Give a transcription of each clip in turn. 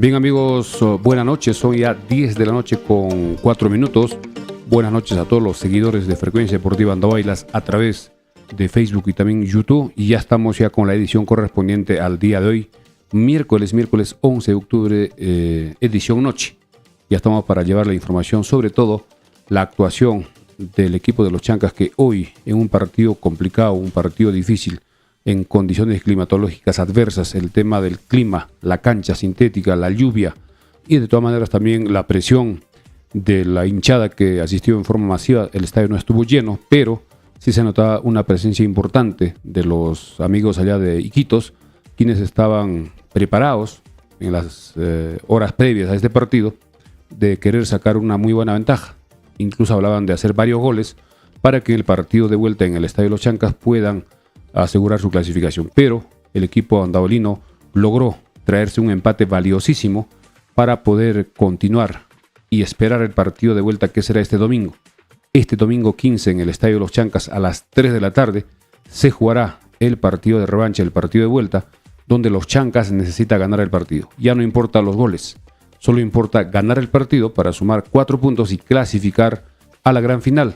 Bien amigos, buenas noches, son ya 10 de la noche con 4 minutos. Buenas noches a todos los seguidores de Frecuencia Deportiva Andahuaylas a través de Facebook y también YouTube. Y ya estamos ya con la edición correspondiente al día de hoy, miércoles 11 de octubre, edición noche. Ya estamos para llevar la información, sobre todo la actuación del equipo de los Chancas, que hoy en un partido complicado, un partido difícil, en condiciones climatológicas adversas, el tema del clima, la cancha sintética, la lluvia y de todas maneras también la presión de la hinchada que asistió en forma masiva. El estadio no estuvo lleno, pero sí se notaba una presencia importante de los amigos allá de Iquitos, quienes estaban preparados en las horas previas a este partido de querer sacar una muy buena ventaja. Incluso hablaban de hacer varios goles para que en el partido de vuelta en el estadio de los Chancas puedan asegurar su clasificación, pero el equipo andaolino logró traerse un empate valiosísimo para poder continuar y esperar el partido de vuelta, que será este domingo. Este domingo 15 en el estadio de los Chancas a las 3 de la tarde se jugará el partido de revancha, el partido de vuelta, donde los Chancas necesita ganar el partido. Ya no importa los goles, solo importa ganar el partido para sumar 4 puntos y clasificar a la gran final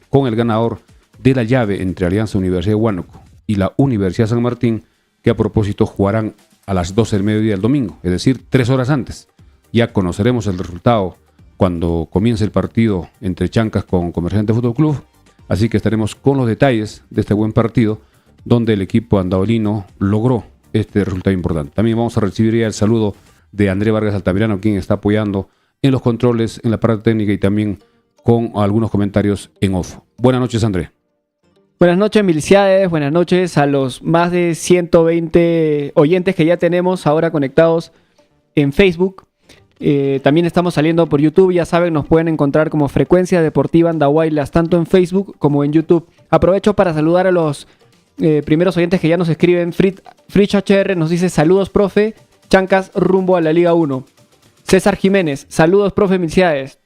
con el ganador de la llave entre Alianza Universidad de Huánuco y la Universidad San Martín, que a propósito jugarán a las 12 del mediodía del domingo, es decir, 3 horas antes. Ya conoceremos el resultado cuando comience el partido entre Chancas con Comerciante Fútbol Club, así que estaremos con los detalles de este buen partido, donde el equipo andaolino logró este resultado importante. También vamos a recibir ya el saludo de André Vargas Altamirano, quien está apoyando en los controles, en la parte técnica y también con algunos comentarios en off. Buenas noches, André. Buenas noches, miliciades, buenas noches a los más de 120 oyentes que ya tenemos ahora conectados en Facebook. También estamos saliendo por YouTube, ya saben, nos pueden encontrar como Frecuencia Deportiva Andahuaylas, tanto en Facebook como en YouTube. Aprovecho para saludar a los primeros oyentes que ya nos escriben. Fritz HR nos dice: saludos, profe, Chancas rumbo a la Liga 1. César Jiménez: saludos, profe, miliciades.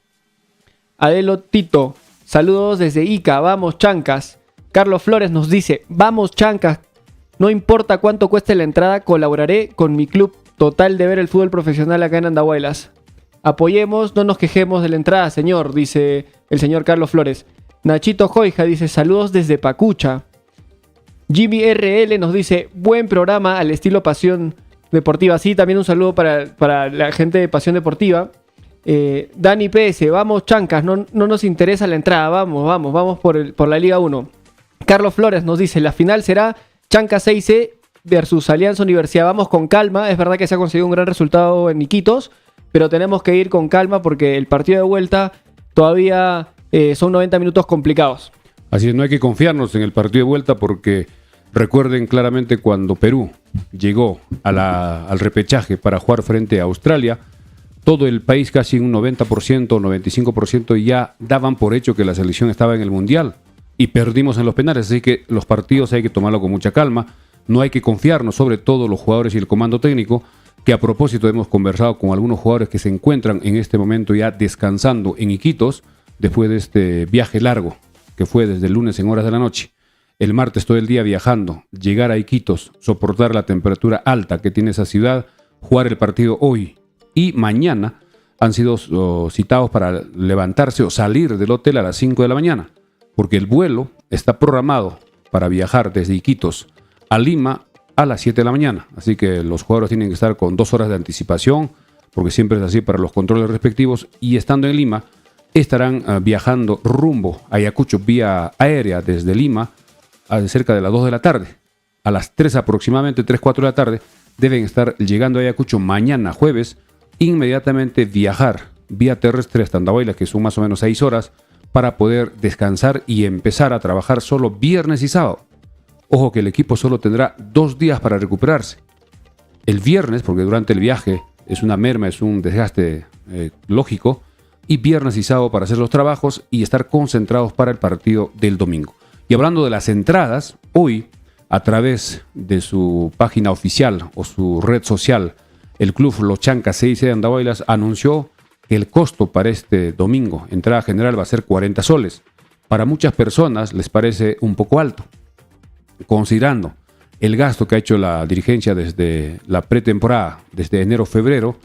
Adelo Tito: saludos desde Ica, vamos, Chancas. Carlos Flores nos dice: vamos, Chancas, no importa cuánto cueste la entrada, colaboraré con mi club. Total de ver el fútbol profesional acá en Andahuaylas. Apoyemos, no nos quejemos de la entrada, señor, dice el señor Carlos Flores. Nachito Joija dice: saludos desde Pacucha. Jimmy RL nos dice: buen programa al estilo Pasión Deportiva. Sí, también un saludo para la gente de Pasión Deportiva. Dani PS: vamos, Chancas, no nos interesa la entrada, vamos por la Liga 1. Carlos Flores nos dice: la final será Chancas 6C versus Alianza Universidad. Vamos con calma. Es verdad que se ha conseguido un gran resultado en Iquitos, pero tenemos que ir con calma porque el partido de vuelta todavía son 90 minutos complicados. Así es, no hay que confiarnos en el partido de vuelta porque recuerden claramente cuando Perú llegó al repechaje para jugar frente a Australia, todo el país, casi un 90%, 95% ya daban por hecho que la selección estaba en el Mundial y perdimos en los penales, así que los partidos hay que tomarlo con mucha calma, no hay que confiarnos, sobre todo los jugadores y el comando técnico, que a propósito hemos conversado con algunos jugadores que se encuentran en este momento ya descansando en Iquitos después de este viaje largo que fue desde el lunes en horas de la noche. El martes todo el día viajando, llegar a Iquitos, soportar la temperatura alta que tiene esa ciudad, jugar el partido hoy y mañana han sido citados para levantarse o salir del hotel a las 5 de la mañana, porque el vuelo está programado para viajar desde Iquitos a Lima a las 7 de la mañana. Así que los jugadores tienen que estar con 2 horas de anticipación, porque siempre es así para los controles respectivos, y estando en Lima estarán viajando rumbo a Ayacucho vía aérea desde Lima a cerca de las 2 de la tarde. A las 3 aproximadamente, 3, 4 de la tarde, deben estar llegando a Ayacucho mañana jueves, inmediatamente viajar vía terrestre hasta Andahuaylas, que son más o menos 6 horas, para poder descansar y empezar a trabajar solo viernes y sábado. Ojo que el equipo solo tendrá 2 días para recuperarse. El viernes, porque durante el viaje es una merma, es un desgaste lógico, y viernes y sábado para hacer los trabajos y estar concentrados para el partido del domingo. Y hablando de las entradas, hoy, a través de su página oficial o su red social, el club Los Chancas CIC de Andahuaylas anunció que el costo para este domingo, entrada general, va a ser 40 soles. Para muchas personas les parece un poco alto, considerando el gasto que ha hecho la dirigencia desde la pretemporada, desde enero-febrero.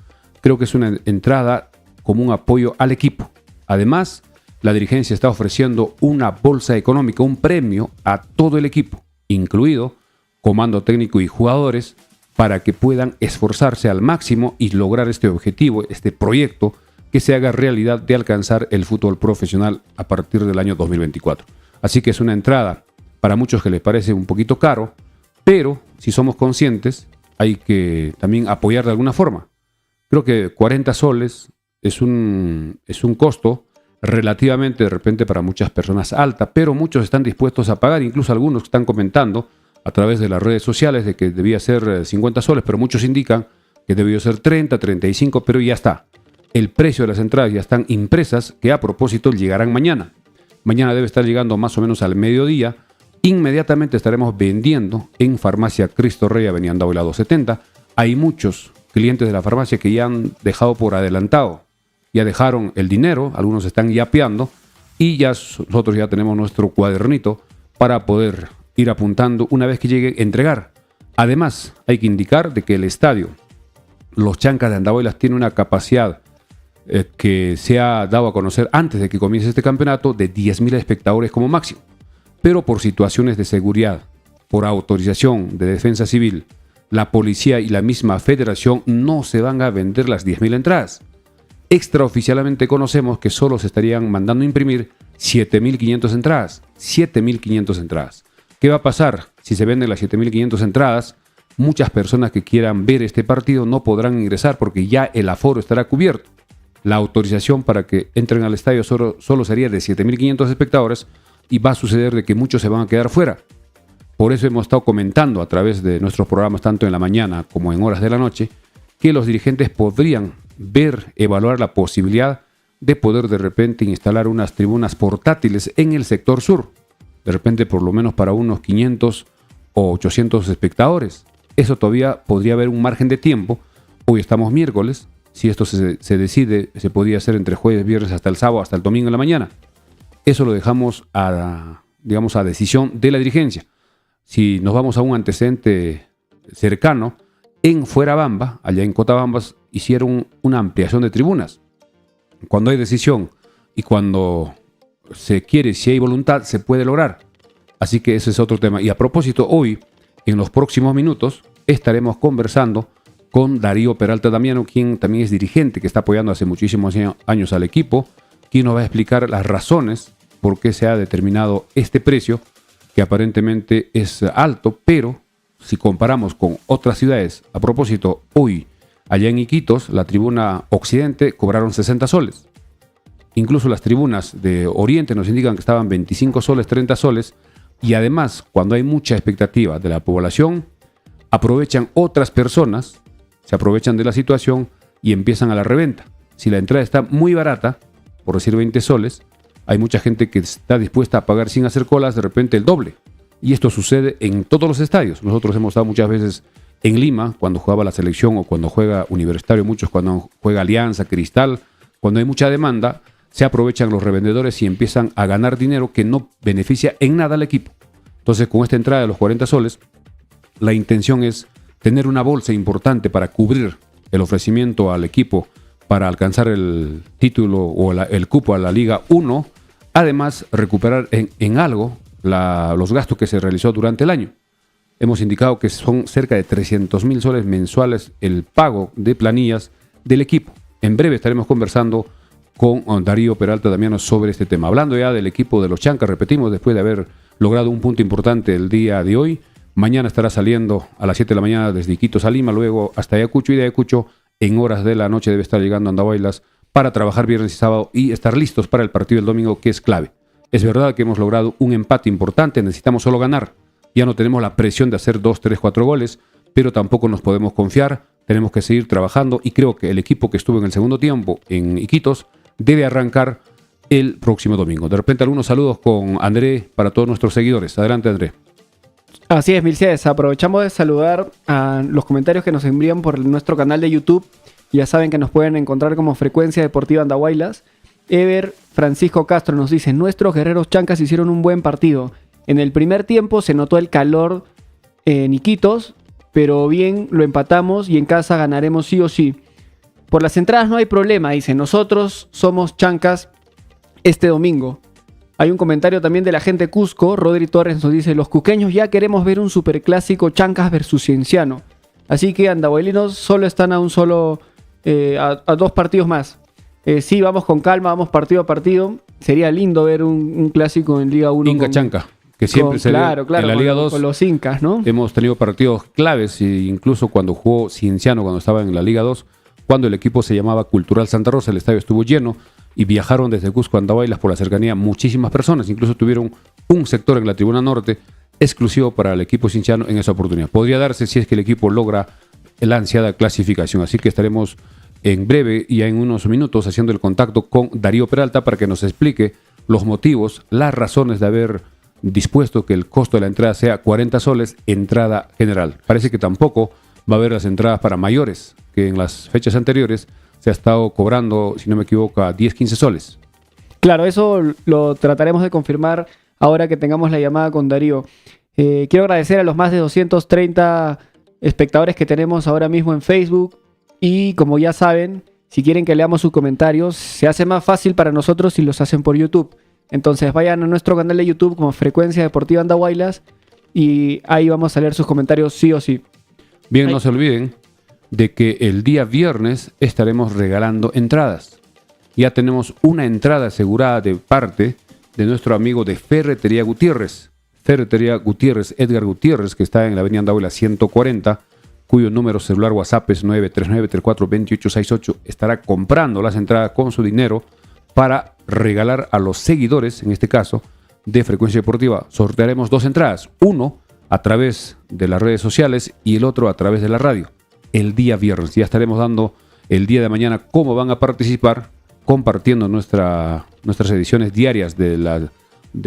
Creo que es una entrada como un apoyo al equipo. Además, la dirigencia está ofreciendo una bolsa económica, un premio a todo el equipo, incluido comando técnico y jugadores, para que puedan esforzarse al máximo y lograr este objetivo, este proyecto que se haga realidad de alcanzar el fútbol profesional a partir del año 2024. Así que es una entrada para muchos que les parece un poquito caro, pero si somos conscientes hay que también apoyar de alguna forma. Creo que 40 soles es un costo relativamente de repente para muchas personas alta, pero muchos están dispuestos a pagar, incluso algunos están comentando a través de las redes sociales de que debía ser 50 soles, pero muchos indican que debió ser 30, 35, pero ya está. El precio de las entradas ya están impresas, que a propósito llegarán mañana. Mañana debe estar llegando más o menos al mediodía. Inmediatamente estaremos vendiendo en Farmacia Cristo Rey, Avenida Andahuaylas 270. Hay muchos clientes de la farmacia que ya han dejado por adelantado. Ya dejaron el dinero, algunos están yapeando y ya nosotros ya tenemos nuestro cuadernito para poder ir apuntando una vez que llegue, entregar. Además, hay que indicar de que el estadio Los Chancas de Andahuaylas tiene una capacidad que se ha dado a conocer antes de que comience este campeonato de 10.000 espectadores como máximo. Pero por situaciones de seguridad, por autorización de Defensa Civil, la policía y la misma federación no se van a vender las 10.000 entradas. Extraoficialmente conocemos que solo se estarían mandando a imprimir 7.500 entradas. 7.500 entradas. ¿Qué va a pasar si se venden las 7.500 entradas? Muchas personas que quieran ver este partido no podrán ingresar porque ya el aforo estará cubierto. La autorización para que entren al estadio solo sería de 7.500 espectadores y va a suceder de que muchos se van a quedar fuera. Por eso hemos estado comentando a través de nuestros programas, tanto en la mañana como en horas de la noche, que los dirigentes podrían evaluar la posibilidad de poder de repente instalar unas tribunas portátiles en el sector sur. De repente por lo menos para unos 500 o 800 espectadores. Eso todavía podría haber un margen de tiempo. Hoy estamos miércoles. Si esto se decide, se podría hacer entre jueves, viernes hasta el sábado, hasta el domingo en la mañana. Eso lo dejamos a decisión de la dirigencia. Si nos vamos a un antecedente cercano, en Fuerabamba, allá en Cotabambas, hicieron una ampliación de tribunas. Cuando hay decisión y cuando se quiere, si hay voluntad, se puede lograr. Así que ese es otro tema. Y a propósito, hoy, en los próximos minutos, estaremos conversando con Darío Peralta Damiano, quien también es dirigente, que está apoyando hace muchísimos años al equipo, quien nos va a explicar las razones por qué se ha determinado este precio, que aparentemente es alto, pero si comparamos con otras ciudades, a propósito, hoy allá en Iquitos, la tribuna Occidente cobraron 60 soles. Incluso las tribunas de Oriente nos indican que estaban 25 soles, 30 soles. Y además, cuando hay mucha expectativa de la población, aprovechan otras personas, se aprovechan de la situación y empiezan a la reventa. Si la entrada está muy barata, por decir 20 soles, hay mucha gente que está dispuesta a pagar sin hacer colas de repente el doble. Y esto sucede en todos los estadios. Nosotros hemos estado muchas veces en Lima, cuando jugaba la selección o cuando juega Universitario, muchos cuando juega Alianza, Cristal, cuando hay mucha demanda, se aprovechan los revendedores y empiezan a ganar dinero que no beneficia en nada al equipo. Entonces, con esta entrada de los 40 soles, la intención es tener una bolsa importante para cubrir el ofrecimiento al equipo para alcanzar el título o el cupo a la Liga 1, además recuperar en algo los gastos que se realizó durante el año. Hemos indicado que son cerca de 300.000 soles mensuales el pago de planillas del equipo. En breve estaremos conversando con Darío Peralta Damiano sobre este tema. Hablando ya del equipo de los Chancas, repetimos, después de haber logrado un punto importante el día de hoy, mañana estará saliendo a las 7 de la mañana desde Iquitos a Lima, luego hasta Ayacucho, y de Ayacucho en horas de la noche debe estar llegando a Andahuaylas para trabajar viernes y sábado y estar listos para el partido del domingo, que es clave. Es verdad que hemos logrado un empate importante, necesitamos solo ganar. Ya no tenemos la presión de hacer 2, 3, 4 goles, pero tampoco nos podemos confiar, tenemos que seguir trabajando y creo que el equipo que estuvo en el segundo tiempo en Iquitos debe arrancar el próximo domingo. De repente algunos saludos con André para todos nuestros seguidores. Adelante, André. Así es, Milciades. Aprovechamos de saludar a los comentarios que nos envían por nuestro canal de YouTube. Ya saben que nos pueden encontrar como Frecuencia Deportiva Andahuaylas. Ever Francisco Castro nos dice: nuestros guerreros chancas hicieron un buen partido. En el primer tiempo se notó el calor en Iquitos, pero bien lo empatamos y en casa ganaremos sí o sí. Por las entradas no hay problema, dice. Nosotros somos chancas este domingo. Hay un comentario también de la gente Cusco. Rodri Torres nos dice: los cusqueños ya queremos ver un superclásico Chancas versus Cienciano. Así que andahuaylinos solo están a un solo, a 2 partidos más. Sí, vamos con calma, vamos partido a partido. Sería lindo ver un clásico en Liga 1. Inca Chanca, que siempre se claro, ve en la Liga 2. Con los incas, ¿no? Hemos tenido partidos claves, incluso cuando jugó Cienciano, cuando estaba en la Liga 2, cuando el equipo se llamaba Cultural Santa Rosa, el estadio estuvo lleno y viajaron desde Cusco a Andahuaylas por la cercanía muchísimas personas. Incluso tuvieron un sector en la tribuna norte exclusivo para el equipo cienciano en esa oportunidad. Podría darse si es que el equipo logra la ansiada clasificación. Así que estaremos en breve y en unos minutos haciendo el contacto con Darío Peralta para que nos explique los motivos, las razones de haber dispuesto que el costo de la entrada sea 40 soles, entrada general. Parece que tampoco va a haber las entradas para mayores, que en las fechas anteriores se ha estado cobrando, si no me equivoco, a 10, 15 soles. Claro, eso lo trataremos de confirmar ahora que tengamos la llamada con Darío. Quiero agradecer a los más de 230 espectadores que tenemos ahora mismo en Facebook. Y como ya saben, si quieren que leamos sus comentarios, se hace más fácil para nosotros si los hacen por YouTube. Entonces vayan a nuestro canal de YouTube como Frecuencia Deportiva Andahuaylas y ahí vamos a leer sus comentarios sí o sí. Bien, no se olviden de que el día viernes estaremos regalando entradas. Ya tenemos una entrada asegurada de parte de nuestro amigo de Ferretería Gutiérrez. Ferretería Gutiérrez, Edgar Gutiérrez, que está en la avenida Andahuaylas 140, cuyo número celular WhatsApp es 939-342868, estará comprando las entradas con su dinero para regalar a los seguidores, en este caso, de Frecuencia Deportiva. Sortearemos 2 entradas, uno a través de las redes sociales y el otro a través de la radio. El día viernes, ya estaremos dando el día de mañana cómo van a participar, compartiendo nuestras ediciones diarias de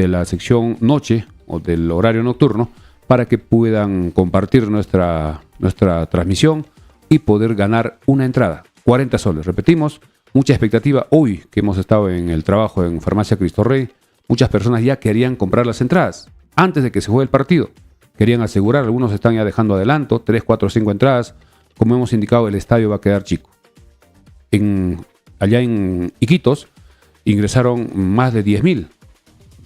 la sección noche o del horario nocturno, para que puedan compartir nuestra transmisión y poder ganar una entrada. 40 soles, repetimos, mucha expectativa. Hoy que hemos estado en el trabajo en Farmacia Cristo Rey, muchas personas ya querían comprar las entradas antes de que se juegue el partido. Querían asegurar, algunos están ya dejando adelanto, 3, 4, 5 entradas. Como hemos indicado, el estadio va a quedar chico. Allá en Iquitos ingresaron más de 10.000.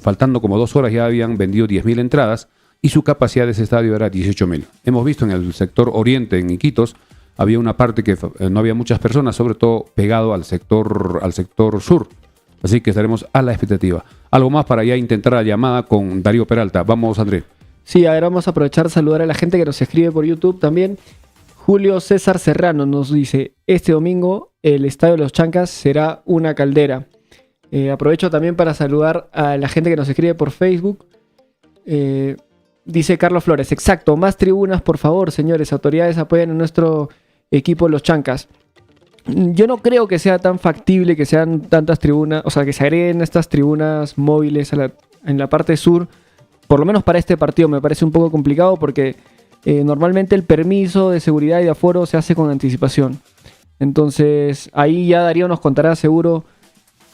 Faltando como 2 horas ya habían vendido 10.000 entradas y su capacidad de ese estadio era 18.000. Hemos visto en el sector oriente, en Iquitos, había una parte que no había muchas personas, sobre todo pegado al sector sur. Así que estaremos a la expectativa. Algo más para ya intentar la llamada con Darío Peralta. Vamos, André. Sí, a ver, vamos a aprovechar a saludar a la gente que nos escribe por YouTube también. Julio César Serrano nos dice, este domingo el Estadio de los Chancas será una caldera. Aprovecho también para saludar a la gente que nos escribe por Facebook. Dice Carlos Flores, exacto, más tribunas por favor, señores, autoridades apoyen a nuestro equipo Los Chancas. Yo no creo que sea tan factible que sean tantas tribunas, o sea, que se agreguen estas tribunas móviles en la parte sur, por lo menos para este partido me parece un poco complicado porque normalmente el permiso de seguridad y de aforo se hace con anticipación. Entonces ahí ya Darío nos contará seguro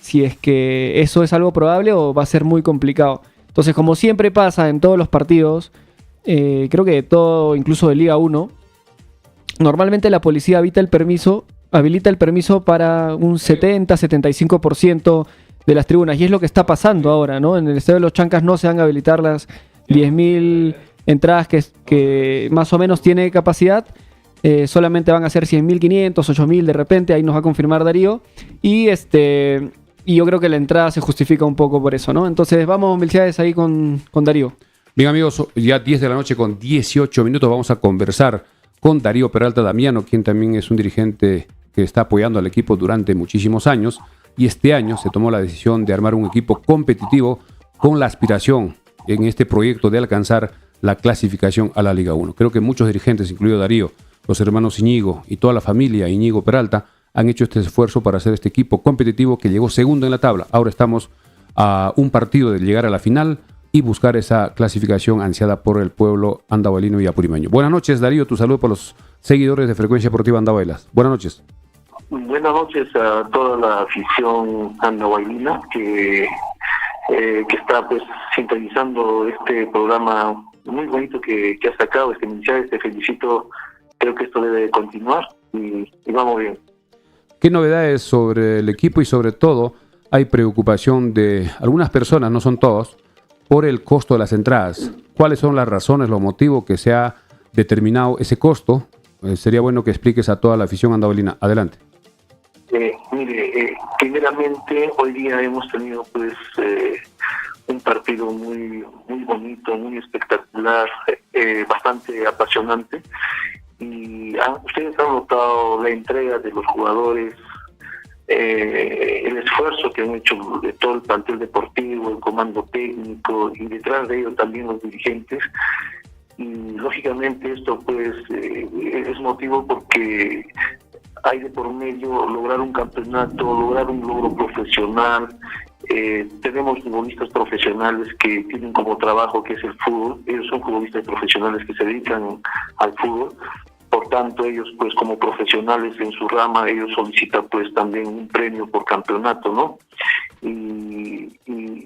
si es que eso es algo probable o va a ser muy complicado. Entonces, como siempre pasa en todos los partidos, creo que de todo, incluso de Liga 1, normalmente la policía habilita el permiso para un 70-75% de las tribunas. Y es lo que está pasando ahora, ¿no? En el Estadio de los Chancas no se van a habilitar las 10.000 entradas que más o menos tiene capacidad. Solamente van a ser 100.500, 8.000 de repente, ahí nos va a confirmar Darío. Y yo creo que la entrada se justifica un poco por eso, ¿no? Entonces vamos, Melciades, ahí con Darío. Bien, amigos, ya 10 de la noche con 18 minutos vamos a conversar con Darío Peralta Damiano, quien también es un dirigente que está apoyando al equipo durante muchísimos años, y este año se tomó la decisión de armar un equipo competitivo con la aspiración en este proyecto de alcanzar la clasificación a la Liga 1. Creo que muchos dirigentes, incluido Darío, los hermanos Íñigo y toda la familia Íñigo Peralta, han hecho este esfuerzo para hacer este equipo competitivo que llegó segundo en la tabla. Ahora estamos a un partido de llegar a la final y buscar esa clasificación ansiada por el pueblo andahuaylino y apurimeño. Buenas noches, Darío, tu saludo para los seguidores de Frecuencia Deportiva Andahuaylas. Buenas noches. Buenas noches a toda la afición andahuaylina que está pues sintonizando este programa muy bonito que has sacado, Melciades, te felicito, creo que esto debe continuar y vamos bien. ¿Qué novedades sobre el equipo y sobre todo hay preocupación de algunas personas, no son todos, por el costo de las entradas? ¿Cuáles son las razones, los motivos que se ha determinado ese costo? Sería bueno que expliques a toda la afición andahuaylina. Adelante. Primeramente hoy día hemos tenido pues un partido muy bonito, muy espectacular, bastante apasionante. Y ustedes han notado la entrega de los jugadores, el esfuerzo que han hecho de todo el plantel deportivo, el comando técnico y detrás de ello también los dirigentes. Y lógicamente esto pues es motivo porque hay de por medio lograr un campeonato, lograr un logro profesional. Tenemos futbolistas profesionales que tienen como trabajo que es el fútbol. Ellos son futbolistas profesionales que se dedican al fútbol. Por tanto, ellos pues como profesionales en su rama, ellos solicitan pues también un premio por campeonato, ¿no? Y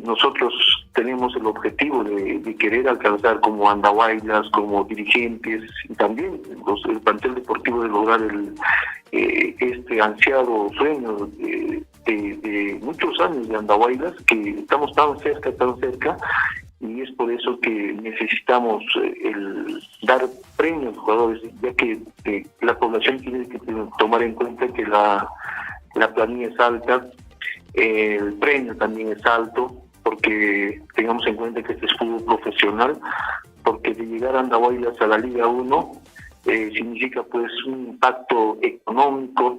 nosotros tenemos el objetivo de querer alcanzar como andahuaylas, como dirigentes y también el plantel deportivo de lograr este ansiado sueño de muchos años de andahuaylas, que estamos tan cerca, y es por eso que necesitamos dar premios a los jugadores, ya que la población tiene que tomar en cuenta que la planilla es alta, el premio también es alto, porque tengamos en cuenta que este es fútbol profesional, porque de llegar a Andahuaylas a la Liga 1 significa pues un impacto económico,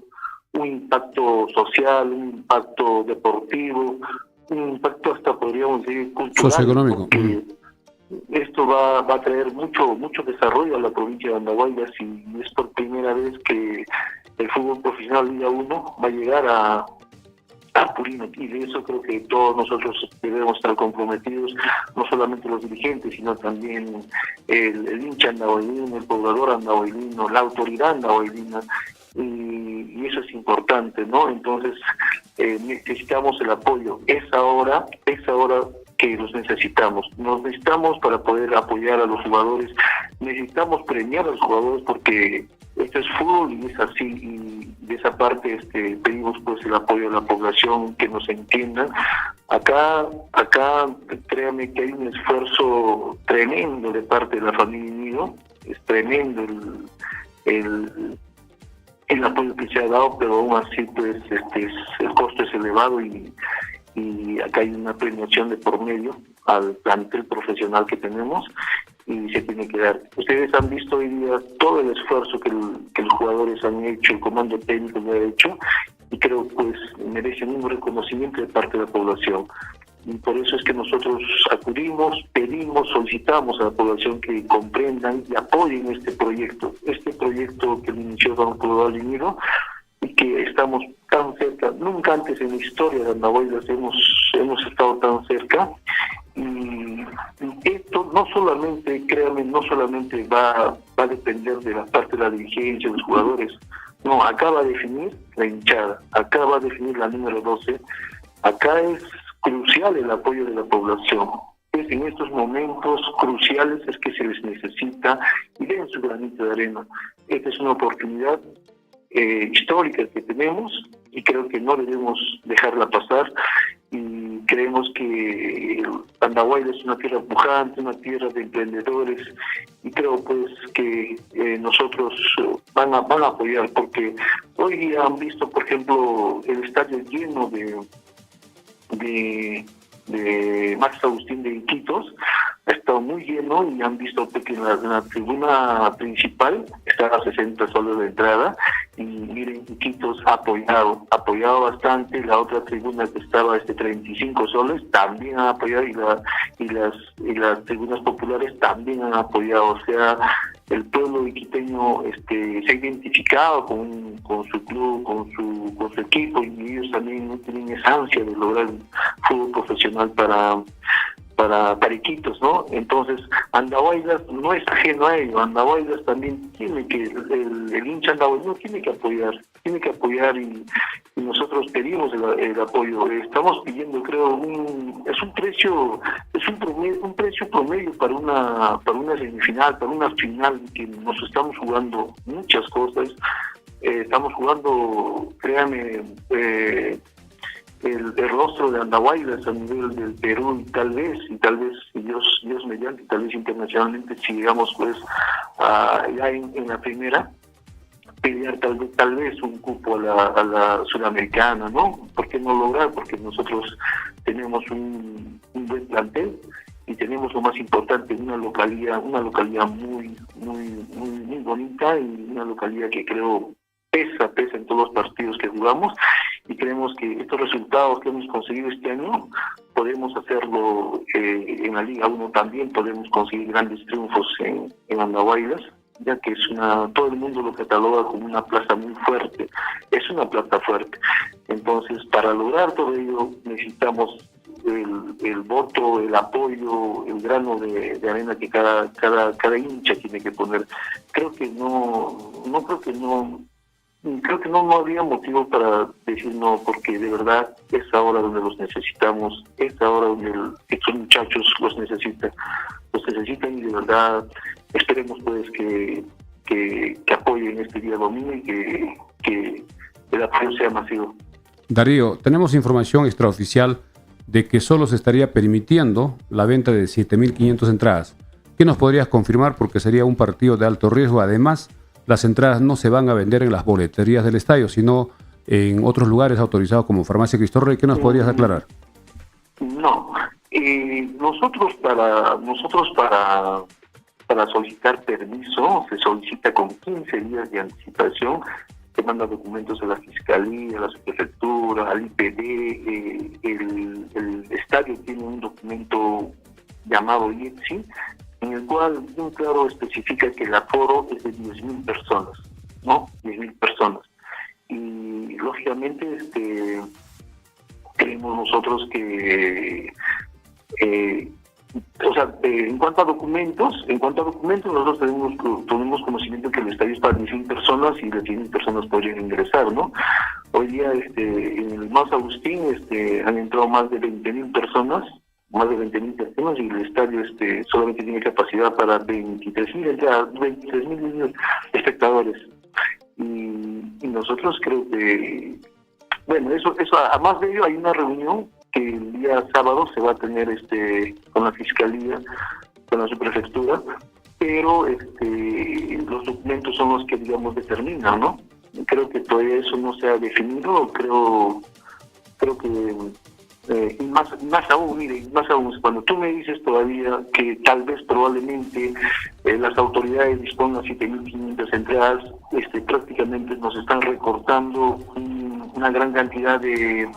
un impacto social, un impacto deportivo, un impacto hasta podríamos decir cultural, socioeconómico. Esto va a traer mucho desarrollo a la provincia de Andahuaylas y es por primera vez que el fútbol profesional Liga 1 va a llegar a Purímac, y de eso creo que todos nosotros debemos estar comprometidos, no solamente los dirigentes, sino también el hincha andahuaylino, el poblador andahuaylino, la autoridad andahuaylina, y eso es importante, ¿no? Entonces necesitamos el apoyo, es ahora que los necesitamos para poder apoyar a los jugadores, necesitamos premiar a los jugadores porque esto es fútbol y es así, y de esa parte pedimos pues el apoyo de la población, que nos entiendan. Acá créanme que hay un esfuerzo tremendo de parte de la familia Íñigo, es tremendo el apoyo que se ha dado, pero aún así pues el costo es elevado y acá hay una premiación de por medio al plantel profesional que tenemos, y se tiene que dar. Ustedes han visto hoy día todo el esfuerzo que los jugadores han hecho, el comando técnico lo ha hecho, y creo pues merecen un reconocimiento de parte de la población. Y por eso es que nosotros acudimos, pedimos, solicitamos a la población que comprendan y apoyen este proyecto que inició Don Clodoaldo Íñigo, y que estamos tan cerca. Nunca antes en la historia de Andahuaylas hemos estado tan cerca. Y esto no solamente, créanme, no solamente va a depender de la parte de la dirigencia, de los jugadores. No, acá va a definir la hinchada, acá va a definir la número 12. Acá es crucial el apoyo de la población. Es en estos momentos cruciales es que se les necesita y den su granito de arena. Esta es una oportunidad histórica que tenemos y creo que no debemos dejarla pasar. Y creemos que Andahuaylas es una tierra pujante, una tierra de emprendedores, y creo pues que nosotros van a apoyar, porque hoy han visto, por ejemplo, el estadio lleno de Max Agustín de Iquitos. Ha estado muy lleno y han visto que en la tribuna principal está a 60 soles de entrada, y miren, Iquitos ha apoyado bastante. La otra tribuna que estaba 35 soles también ha apoyado, y las tribunas populares también han apoyado. O sea, el pueblo iquiteño se ha identificado con su club, con su equipo, y ellos también tienen esa ansia de lograr un fútbol profesional para Iquitos, ¿no? Entonces, Andahuaylas no es ajeno a ello. Andahuaylas también tiene que, el hincha andahuayno tiene que apoyar, y nosotros pedimos el apoyo. Estamos pidiendo, creo, un precio promedio para una semifinal, para una final, que nos estamos jugando muchas cosas. Estamos jugando, créanme, el rostro de Andahuaylas a nivel del Perú, y tal vez Dios mediante, tal vez internacionalmente, si llegamos pues ya en la primera, pelear tal vez un cupo a la sudamericana, ¿no? ¿Por qué no lograr? Porque nosotros tenemos un buen plantel y tenemos, lo más importante, una localidad muy bonita, y una localidad que creo pesa en todos los partidos que jugamos, y creemos que estos resultados que hemos conseguido este año podemos hacerlo en la Liga 1 también. Podemos conseguir grandes triunfos en Andahuaylas, ya que todo el mundo lo cataloga como una plaza muy fuerte. Es una plaza fuerte. Entonces, para lograr todo ello necesitamos el voto, el apoyo, el grano de arena que cada hincha tiene que poner. Creo que no habría motivo para decir no, porque de verdad es ahora donde los necesitamos, es ahora donde estos muchachos los necesitan, y de verdad esperemos pues que apoyen este día domingo, y que el apoyo sea masivo. Darío, tenemos información extraoficial de que solo se estaría permitiendo la venta de 7.500 entradas. ¿Qué nos podrías confirmar? Porque sería un partido de alto riesgo. Además, las entradas no se van a vender en las boleterías del estadio, sino en otros lugares autorizados como Farmacia Cristo Rey. ¿Qué nos podrías aclarar? No, nosotros para solicitar permiso se solicita con 15 días de anticipación. Se manda documentos a la Fiscalía, a la Subprefectura, al IPD. El estadio tiene un documento llamado IEPSI, en el cual bien claro especifica que el aforo es de 10.000 personas, ¿no? 10.000 personas. Y lógicamente creemos nosotros que en cuanto a documentos nosotros tenemos conocimiento que el estadio es para 10.000 personas, y las 10.000 personas podrían ingresar, ¿no? Hoy día en el Max Agustín han entrado más de 20.000 personas, y el estadio solamente tiene capacidad para 23.000 espectadores. Y nosotros creo que, bueno, eso además de ello hay una reunión que el día sábado se va a tener con la Fiscalía, con la Subprefectura, pero los documentos son los que, digamos, determinan, ¿no? Creo que todavía eso no se ha definido. Creo que Y más aún, mire, más aún, cuando tú me dices todavía que tal vez probablemente las autoridades dispongan 7.500 entradas, prácticamente nos están recortando una gran cantidad de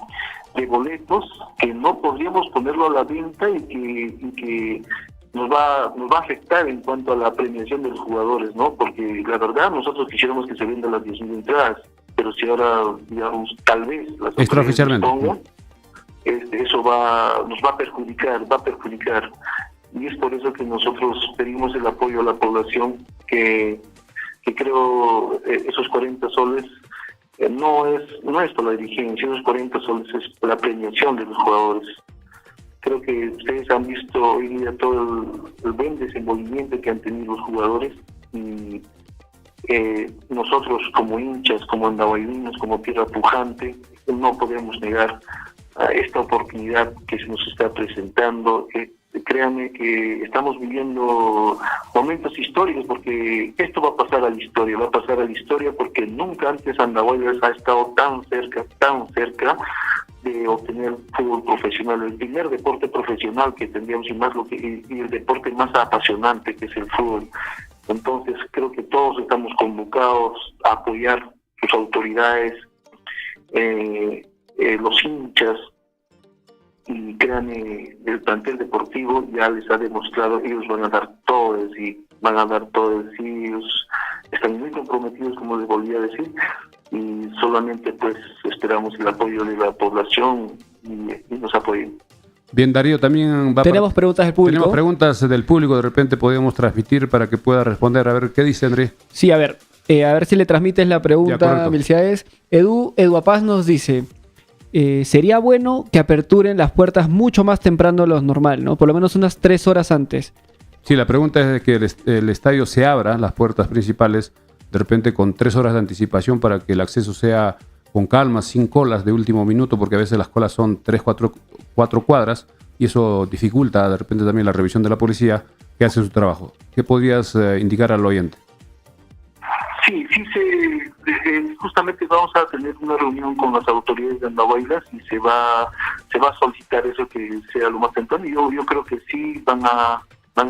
boletos que no podríamos ponerlo a la venta y que nos va a afectar en cuanto a la premiación de los jugadores, ¿no? Porque la verdad nosotros quisiéramos que se vendan las 10.000 entradas, pero si ahora, digamos, tal vez las extraoficialmente dispongan, eso nos va a perjudicar. Y es por eso que nosotros pedimos el apoyo a la población, que creo esos 40 soles no es por la dirigencia, esos 40 soles es por la premiación de los jugadores. Creo que ustedes han visto hoy día todo el buen desenvolvimiento que han tenido los jugadores, y nosotros como hinchas, como andahuaylinos, como tierra pujante, no podemos negar a esta oportunidad que se nos está presentando. Créanme que estamos viviendo momentos históricos, porque esto va a pasar a la historia, porque nunca antes Andahuaylas ha estado tan cerca de obtener fútbol profesional, el primer deporte profesional que tendríamos, y el deporte más apasionante, que es el fútbol. Entonces creo que todos estamos convocados a apoyar sus autoridades, los hinchas, y créanme, el plantel deportivo ya les ha demostrado, ellos van a dar todo de sí, ellos están muy comprometidos, como les volví a decir, y solamente pues esperamos el apoyo de la población y nos apoyen. Bien, Darío, también tenemos preguntas del público. Tenemos preguntas del público, de repente podemos transmitir para que pueda responder. A ver, ¿qué dice Andrés? Sí, a ver si le transmites la pregunta, Milciades. Edu Paz nos dice, sería bueno que aperturen las puertas mucho más temprano de lo normal, ¿no? Por lo menos unas 3 horas antes. Sí, la pregunta es de que el estadio se abra, las puertas principales, de repente con 3 horas de anticipación, para que el acceso sea con calma, sin colas de último minuto, porque a veces las colas son 4 cuadras, y eso dificulta de repente también la revisión de la policía que hace su trabajo. ¿Qué podrías indicar al oyente? Sí, justamente vamos a tener una reunión con las autoridades de Andahuaylas y se va a solicitar eso, que sea lo más temprano, y yo creo que sí van a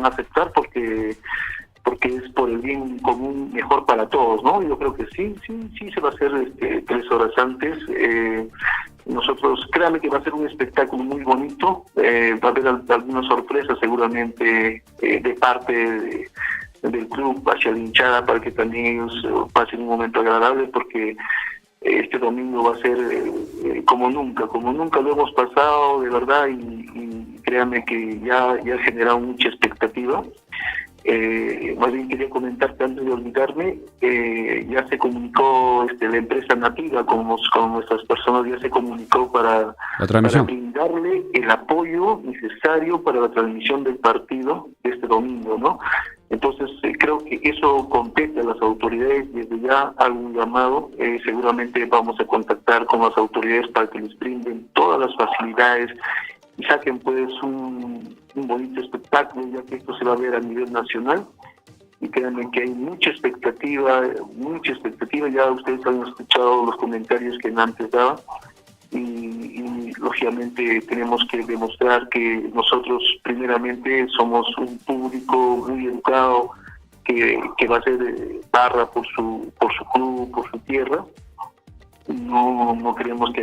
aceptar, porque es por el bien común mejor para todos, ¿no? Yo creo que sí se va a hacer 3 horas antes. Nosotros, créanme que va a ser un espectáculo muy bonito, va a haber algunas sorpresas seguramente de parte del club hacia la hinchada, para que también ellos pasen un momento agradable, porque este domingo va a ser como nunca lo hemos pasado, de verdad, y créanme que ya ha generado mucha expectativa. Más bien quería comentarte antes de olvidarme, ya se comunicó la empresa Nativa con nuestras personas, ya se comunicó para brindarle el apoyo necesario para la transmisión del partido de este domingo, ¿no? Entonces creo que eso compete a las autoridades. Desde ya hago un llamado, seguramente vamos a contactar con las autoridades para que les brinden todas las facilidades y saquen pues un bonito espectáculo, ya que esto se va a ver a nivel nacional. Y créanme que hay mucha expectativa, ya ustedes han escuchado los comentarios que antes daba, y lógicamente tenemos que demostrar que nosotros primeramente somos un público muy educado, que va a ser barra por su club, por su tierra. No queremos que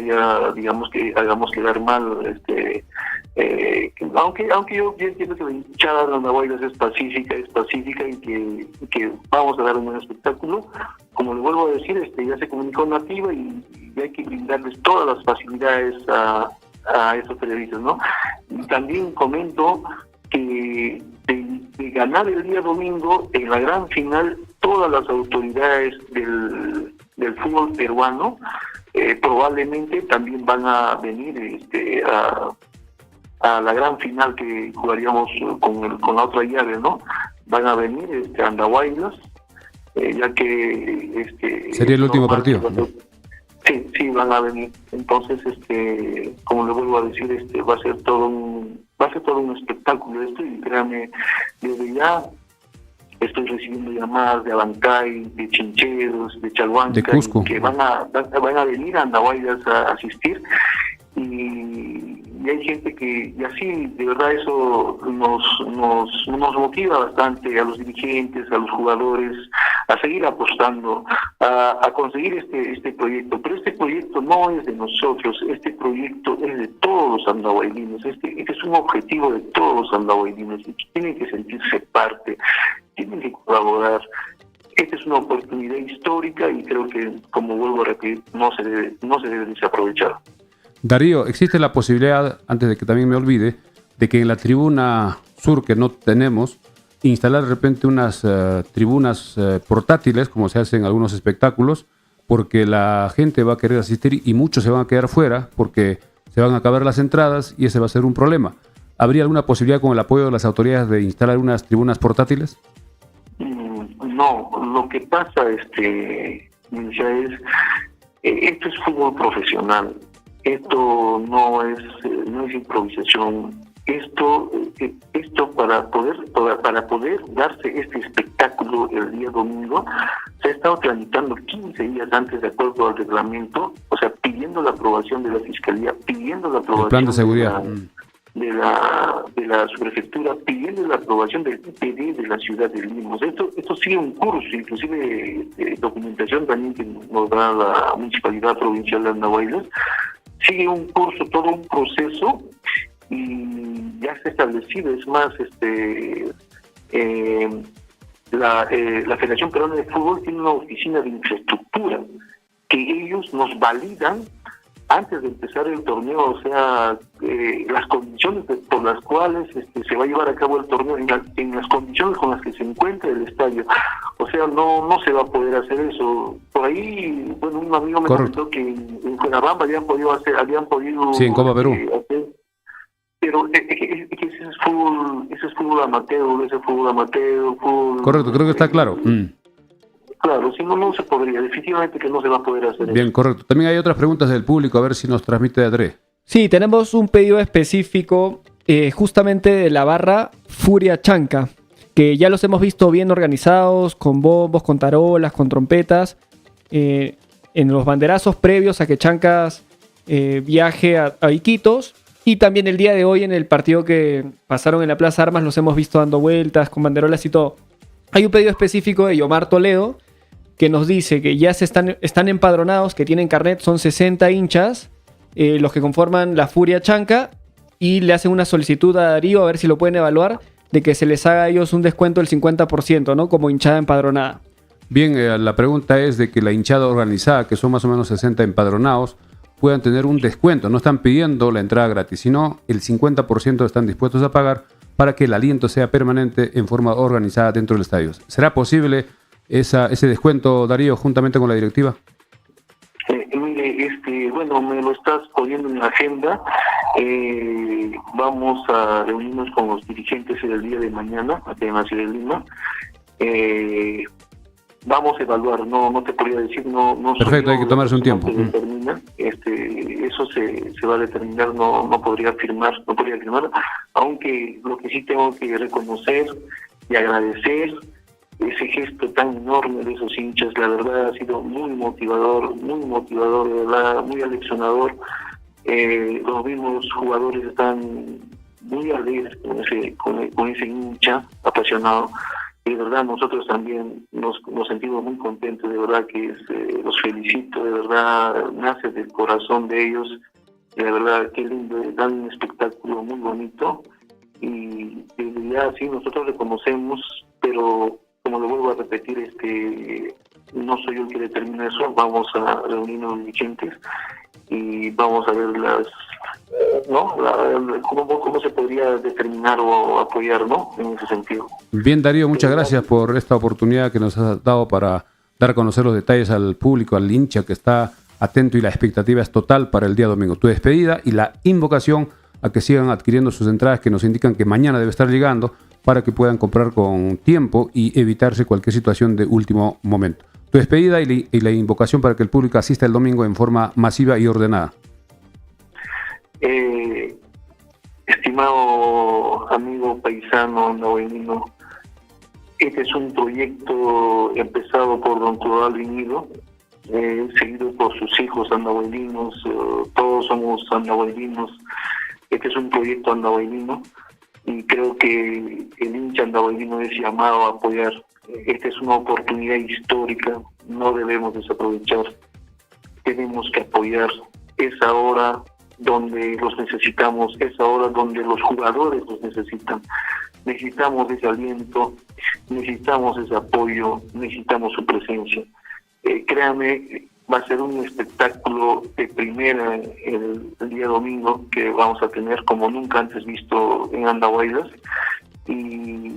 hagamos quedar mal, aunque yo bien entiendo que la hinchada de Andahuaylas es pacífica, y que vamos a dar un buen espectáculo. Como le vuelvo a decir, ya se comunicó Nativa y hay que brindarles todas las facilidades a esos periodistas, ¿no? Y también comento que de ganar el día domingo en la gran final, todas las autoridades del fútbol peruano probablemente también van a venir a la gran final que jugaríamos con la otra llave, ¿no? Van a venir a Andahuaylas, ya que sería el último partido. Sí, van a venir. Entonces, como le vuelvo a decir, va a ser todo un espectáculo esto, y créame, desde ya estoy recibiendo llamadas de Abancay, de Chincheros, de Chalhuanca, de Cusco, que van a venir a Andahuaylas a asistir, y y hay gente que, y así, de verdad eso nos motiva bastante a los dirigentes, a los jugadores, a seguir apostando, a conseguir este proyecto. Pero este proyecto no es de nosotros, este proyecto es de todos los andahuaylinos, este es un objetivo de todos los andahuaylinos, y tienen que sentirse parte, tienen que colaborar. Esta es una oportunidad histórica y creo que, como vuelvo a repetir, no se debe desaprovechar. Darío, existe la posibilidad, antes de que también me olvide, de que en la tribuna sur, que no tenemos, instalar de repente unas tribunas portátiles, como se hace en algunos espectáculos, porque la gente va a querer asistir y muchos se van a quedar fuera porque se van a acabar las entradas y ese va a ser un problema. ¿Habría alguna posibilidad con el apoyo de las autoridades de instalar unas tribunas portátiles? No, lo que pasa, ya es, esto es fútbol profesional, esto no es improvisación, esto para poder darse este espectáculo el día domingo se ha estado tramitando 15 días antes de acuerdo al reglamento, o sea, pidiendo la aprobación de la Fiscalía, pidiendo la aprobación el plan de seguridad de la subprefectura, pidiendo la aprobación del IPD de la ciudad de Lima. Esto sigue un curso, inclusive documentación también que nos da la Municipalidad Provincial de Andahuaylas, sigue un curso, todo un proceso, y ya está establecido. Es más, la Federación Peruana de Fútbol tiene una oficina de infraestructura que ellos nos validan antes de empezar el torneo, o sea, las condiciones por las cuales se va a llevar a cabo el torneo, en las condiciones con las que se encuentra el estadio. O sea, no se va a poder hacer eso. Por ahí, bueno, un amigo me comentó que en Fuenabamba habían podido sí, en Copa Perú. Hacer, pero ese es fútbol amateur, fútbol... Correcto, creo que está claro. Claro, si no se podría, definitivamente que no se va a poder hacer. Bien, eso. correcto. También hay otras preguntas del público, a ver si nos transmite André. Sí, tenemos un pedido específico justamente de la barra Furia Chanca, que ya los hemos visto bien organizados, con bombos, con tarolas, con trompetas, en los banderazos previos a que Chancas viaje a Iquitos, y también el día de hoy en el partido que pasaron en la Plaza Armas los hemos visto dando vueltas, con banderolas y todo. Hay un pedido específico de Yomar Toledo, que nos dice que ya están empadronados, que tienen carnet, son 60 hinchas, los que conforman la Furia Chanca, y le hacen una solicitud a Darío, a ver si lo pueden evaluar, de que se les haga a ellos un descuento del 50%, ¿no? Como hinchada empadronada. Bien, la pregunta es de que la hinchada organizada, que son más o menos 60 empadronados, puedan tener un descuento. No están pidiendo la entrada gratis, sino el 50% están dispuestos a pagar para que el aliento sea permanente en forma organizada dentro del estadio. ¿Será posible ese descuento, Darío, juntamente con la directiva? Mire, bueno, me lo estás poniendo en la agenda. Vamos a reunirnos con los dirigentes el día de mañana, aquí en la ciudad de Lima. Vamos a evaluar, no te podría decir, no. Perfecto, hay que tomarse un tiempo. Eso se va a determinar, no podría afirmar, aunque lo que sí tengo que reconocer y agradecer ese gesto tan enorme de esos hinchas. La verdad ha sido muy motivador, de verdad, muy aleccionador. Los mismos jugadores están muy alegres con ese hincha apasionado. Y de verdad nosotros también nos sentimos muy contentos, de verdad que los felicito, de verdad nace del corazón de ellos, de verdad qué lindo, dan un espectáculo muy bonito, y ya sí nosotros reconocemos, pero como lo vuelvo a repetir, no soy yo el que determina eso. Vamos a reunirnos los dirigentes y vamos a ver cómo se podría determinar o apoyar, ¿no? En ese sentido. Bien, Darío, muchas gracias por esta oportunidad que nos has dado para dar a conocer los detalles al público, al hincha que está atento, y la expectativa es total para el día domingo. Tu despedida y la invocación a que sigan adquiriendo sus entradas, que nos indican que mañana debe estar llegando, para que puedan comprar con tiempo y evitarse cualquier situación de último momento. Tu despedida y la invocación para que el público asista el domingo en forma masiva y ordenada. Estimado amigo paisano andahuaylino, este es un proyecto empezado por don Teodoro Vinido, seguido por sus hijos andahuaylinos. Todos somos andahuaylinos. Este es un proyecto andahuaylino y creo que el hincha andahuaylino es llamado a apoyar. Esta es una oportunidad histórica, no debemos desaprovechar. Tenemos que apoyar. Es ahora donde los necesitamos, es ahora donde los jugadores los necesitan. Necesitamos ese aliento, necesitamos ese apoyo, necesitamos su presencia. Créame, va a ser un espectáculo de primera el día domingo que vamos a tener como nunca antes visto en Andahuaylas y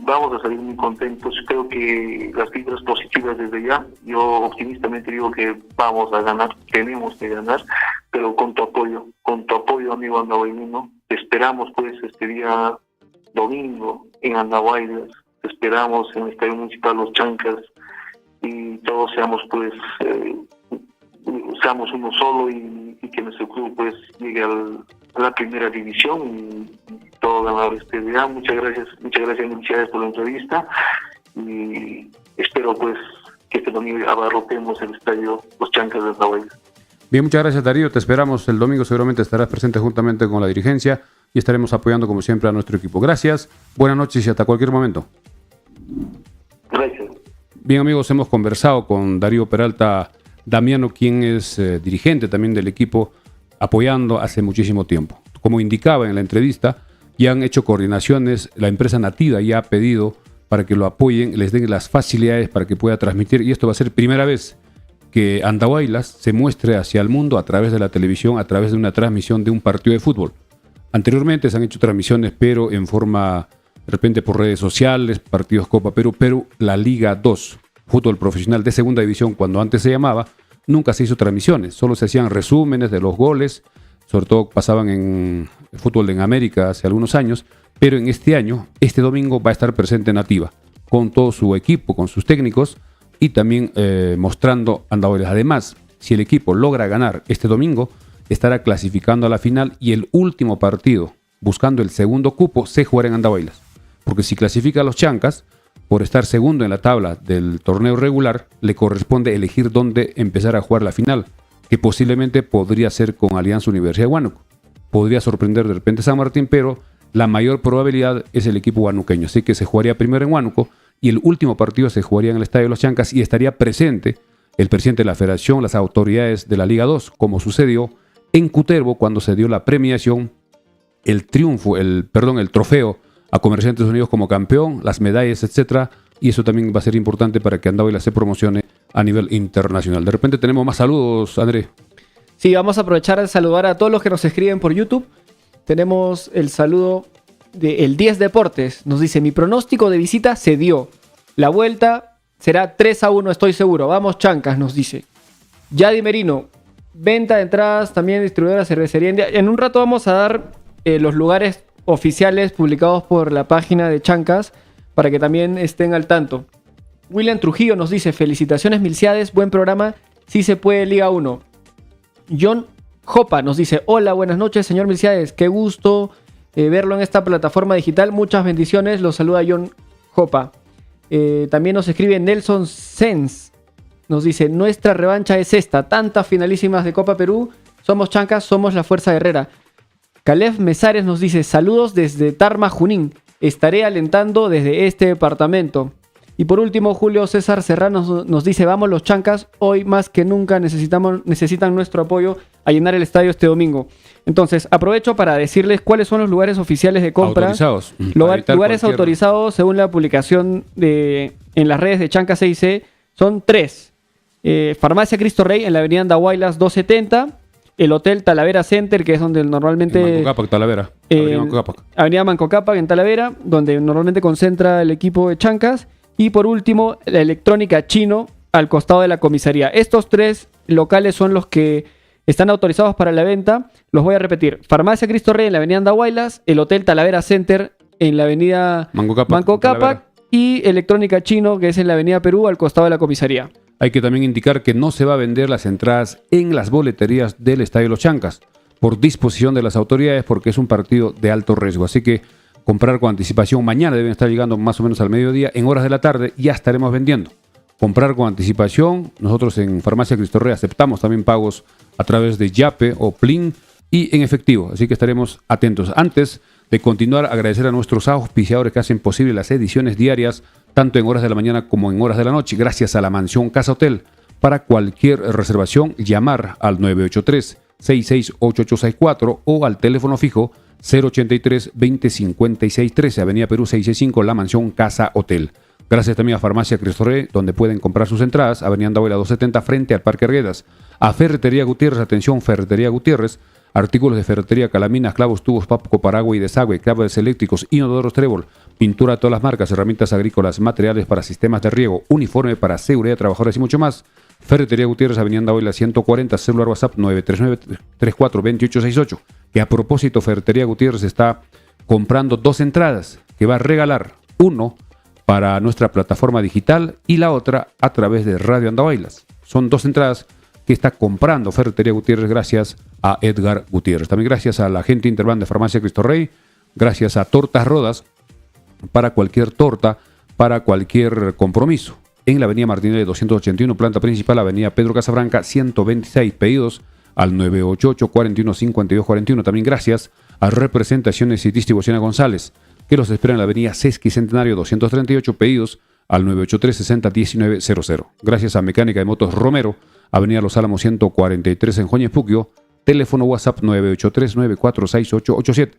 vamos a salir muy contentos. Creo que las vibras positivas desde ya, yo optimistamente digo que vamos a ganar, tenemos que ganar, pero con tu apoyo amigo andahuaylino. Te esperamos pues este día domingo en Andahuaylas, te esperamos en el Estadio Municipal Los Chancas y todos seamos pues seamos uno solo y que nuestro club pues llegue a la primera división y todo ganador este día. Muchas gracias, felicidades por la entrevista y espero pues que este domingo abarrotemos el estadio Los Chancas de Andahuaylas. Bien, muchas gracias Darío, te esperamos el domingo, seguramente estarás presente juntamente con la dirigencia y estaremos apoyando como siempre a nuestro equipo. Gracias, buenas noches y hasta cualquier momento. Gracias. Bien amigos, hemos conversado con Darío Peralta Damiano, quien es dirigente también del equipo, apoyando hace muchísimo tiempo. Como indicaba en la entrevista, ya han hecho coordinaciones, la empresa Nativa ya ha pedido para que lo apoyen, les den las facilidades para que pueda transmitir, y esto va a ser primera vez que Andahuaylas se muestre hacia el mundo a través de la televisión, a través de una transmisión de un partido de fútbol. Anteriormente se han hecho transmisiones, pero en forma, de repente por redes sociales, partidos Copa Perú, pero la Liga 2, fútbol profesional de segunda división, cuando antes se llamaba, nunca se hizo transmisiones, solo se hacían resúmenes de los goles, sobre todo pasaban en fútbol en América hace algunos años, pero en este año, este domingo va a estar presente Nativa, con todo su equipo, con sus técnicos, y también mostrando Andahuaylas. Además, si el equipo logra ganar este domingo, estará clasificando a la final y el último partido, buscando el segundo cupo, se jugará en Andahuaylas. Porque si clasifica a los Chancas, por estar segundo en la tabla del torneo regular, le corresponde elegir dónde empezar a jugar la final, que posiblemente podría ser con Alianza Universidad de Huánuco. Podría sorprender de repente San Martín, pero la mayor probabilidad es el equipo huanuqueño. Así que se jugaría primero en Huánuco y el último partido se jugaría en el Estadio de los Chancas y estaría presente el presidente de la federación, las autoridades de la Liga 2, como sucedió en Cutervo cuando se dio la premiación, el trofeo a Comerciantes Unidos como campeón, las medallas, etcétera, y eso también va a ser importante para que Andahuaylas se promocione a nivel internacional. De repente tenemos más saludos, André. Sí, vamos a aprovechar de saludar a todos los que nos escriben por YouTube. Tenemos el saludo de El 10 Deportes. Nos dice, mi pronóstico de visita se dio. La vuelta será 3-1, estoy seguro. Vamos Chancas, nos dice. Yadi Merino, venta de entradas, también distribuidora cervecería India. En un rato vamos a dar los lugares oficiales publicados por la página de Chancas para que también estén al tanto. William Trujillo nos dice, felicitaciones Milciades, buen programa, sí se puede Liga 1. John Jopa nos dice, hola, buenas noches señor Milciades, qué gusto verlo en esta plataforma digital, muchas bendiciones, los saluda John Jopa. También nos escribe Nelson Sens, nos dice, nuestra revancha es esta, tantas finalísimas de Copa Perú, somos Chancas, somos la Fuerza Guerrera. Caleb Mesares nos dice, saludos desde Tarma, Junín, estaré alentando desde este departamento. Y por último, Julio César Serrano nos dice, vamos los Chancas, hoy más que nunca necesitan nuestro apoyo a llenar el estadio este domingo. Entonces, aprovecho para decirles cuáles son los lugares oficiales de compra. Autorizados. Lugares autorizados según la publicación en las redes de Chancas CIC, son 3. Farmacia Cristo Rey en la avenida Andahuaylas 270. El Hotel Talavera Center, que es donde normalmente... Manco Cápac, Talavera. Avenida Manco Cápac en Talavera, donde normalmente concentra el equipo de Chancas. Y por último, la Electrónica Chino, al costado de la comisaría. Estos 3 locales son los que están autorizados para la venta. Los voy a repetir. Farmacia Cristo Rey en la avenida Andahuaylas, el Hotel Talavera Center en la avenida Manco Cápac y Electrónica Chino, que es en la avenida Perú, al costado de la comisaría. Hay que también indicar que no se va a vender las entradas en las boleterías del Estadio Los Chancas por disposición de las autoridades porque es un partido de alto riesgo. Así que comprar con anticipación. Mañana deben estar llegando más o menos al mediodía. En horas de la tarde ya estaremos vendiendo. Comprar con anticipación. Nosotros en Farmacia Cristo Rey aceptamos también pagos a través de Yape o Plin y en efectivo, así que estaremos atentos. Antes de continuar, agradecer a nuestros auspiciadores que hacen posible las ediciones diarias, tanto en horas de la mañana como en horas de la noche, gracias a la Mansión Casa Hotel. Para cualquier reservación, llamar al 983-668864 o al teléfono fijo 083-2056-13, Avenida Perú 665, La Mansión Casa Hotel. Gracias también a Farmacia Cristo Rey, donde pueden comprar sus entradas, Avenida Andahuayla 270, frente al Parque Arguedas. A Ferretería Gutiérrez, atención, Ferretería Gutiérrez, artículos de ferretería, calaminas, clavos, tubos, papo, paraguas y desagüe, cables eléctricos, inodoros Trébol, pintura de todas las marcas, herramientas agrícolas, materiales para sistemas de riego, uniforme para seguridad de trabajadores y mucho más. Ferretería Gutiérrez, Avenida Andahuayla 140, celular WhatsApp 939-342868. Que a propósito, Ferretería Gutiérrez está comprando 2 entradas que va a regalar, uno para nuestra plataforma digital y la otra a través de Radio Andahuaylas. Son 2 entradas que está comprando Ferretería Gutiérrez gracias a Edgar Gutiérrez. También gracias a la gente Interban de Farmacia Cristo Rey, gracias a Tortas Rodas, para cualquier torta, para cualquier compromiso. En la avenida Martinelli 281, planta principal, avenida Pedro Casabranca 126, pedidos al 988-415241. También gracias a Representaciones y Distribución a González, que los espera en la avenida Sesqui Centenario 238, pedidos al 983-60-1900. Gracias a Mecánica de Motos Romero, avenida Los Álamos 143 en Joñespuquio, teléfono WhatsApp 983-946-887.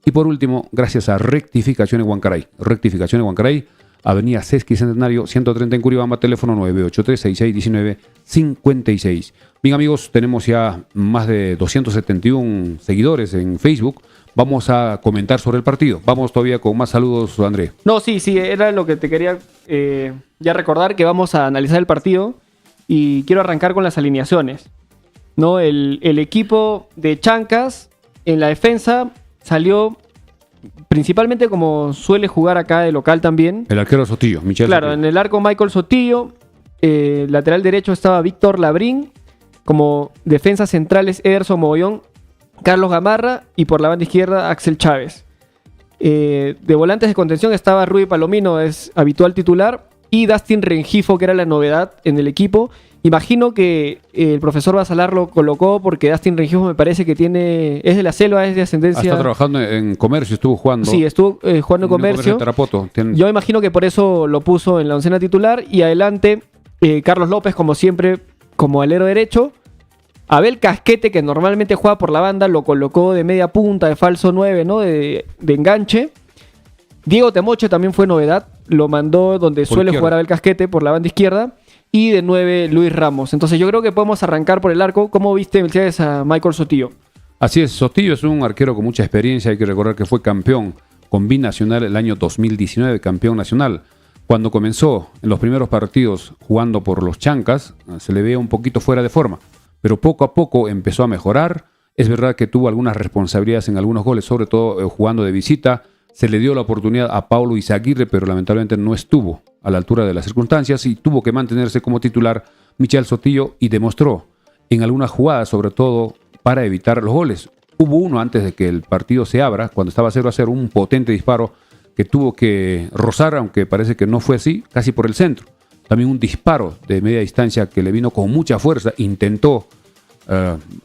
Y por último, gracias a Rectificación en Huancaray. Rectificación en Huancaray, avenida Sesqui Centenario 130 en Curibamba, teléfono 983-66-19-56. Bien amigos, tenemos ya más de 271 seguidores en Facebook. Vamos a comentar sobre el partido. Vamos todavía con más saludos, André. No, sí, era lo que te quería ya recordar, que vamos a analizar el partido y quiero arrancar con las alineaciones. ¿No? El equipo de Chancas en la defensa salió principalmente como suele jugar acá de local también. El arquero Sotillo, Michel. Claro, Sotillo. en el arco Michael Sotillo, lateral derecho estaba Víctor Labrín, como defensas centrales Ederson Mogollón, Carlos Gamarra y por la banda izquierda Axel Chávez. De volantes de contención estaba Rudy Palomino, es habitual titular, y Dustin Rengifo, que era la novedad en el equipo. Imagino que el profesor Basalar lo colocó porque Dustin Rengifo me parece que es de la selva, es de ascendencia... Está trabajando en comercio, estuvo jugando. Sí, estuvo jugando en comercio. Tarapoto. Yo imagino que por eso lo puso en la oncena titular. Y adelante, Carlos López, como siempre, como alero derecho. Abel Casquete, que normalmente juega por la banda, lo colocó de media punta, de falso 9, ¿no? De enganche. Diego Temoche también fue novedad. Lo mandó donde suele jugar Abel Casquete, por la banda izquierda. Y de 9, Luis Ramos. Entonces yo creo que podemos arrancar por el arco. ¿Cómo viste, Mercedes, a Michael Sotillo? Así es, Sotillo es un arquero con mucha experiencia. Hay que recordar que fue campeón con binacional el año 2019, campeón nacional. Cuando comenzó en los primeros partidos jugando por los Chancas, se le veía un poquito fuera de forma. Pero poco a poco empezó a mejorar. Es verdad que tuvo algunas responsabilidades en algunos goles, sobre todo jugando de visita. Se le dio la oportunidad a Paulo Izaguirre, pero lamentablemente no estuvo a la altura de las circunstancias y tuvo que mantenerse como titular Michel Sotillo y demostró en algunas jugadas, sobre todo para evitar los goles. Hubo uno antes de que el partido se abra, cuando estaba 0-0, un potente disparo que tuvo que rozar, aunque parece que no fue así, casi por el centro. También un disparo de media distancia que le vino con mucha fuerza, intentó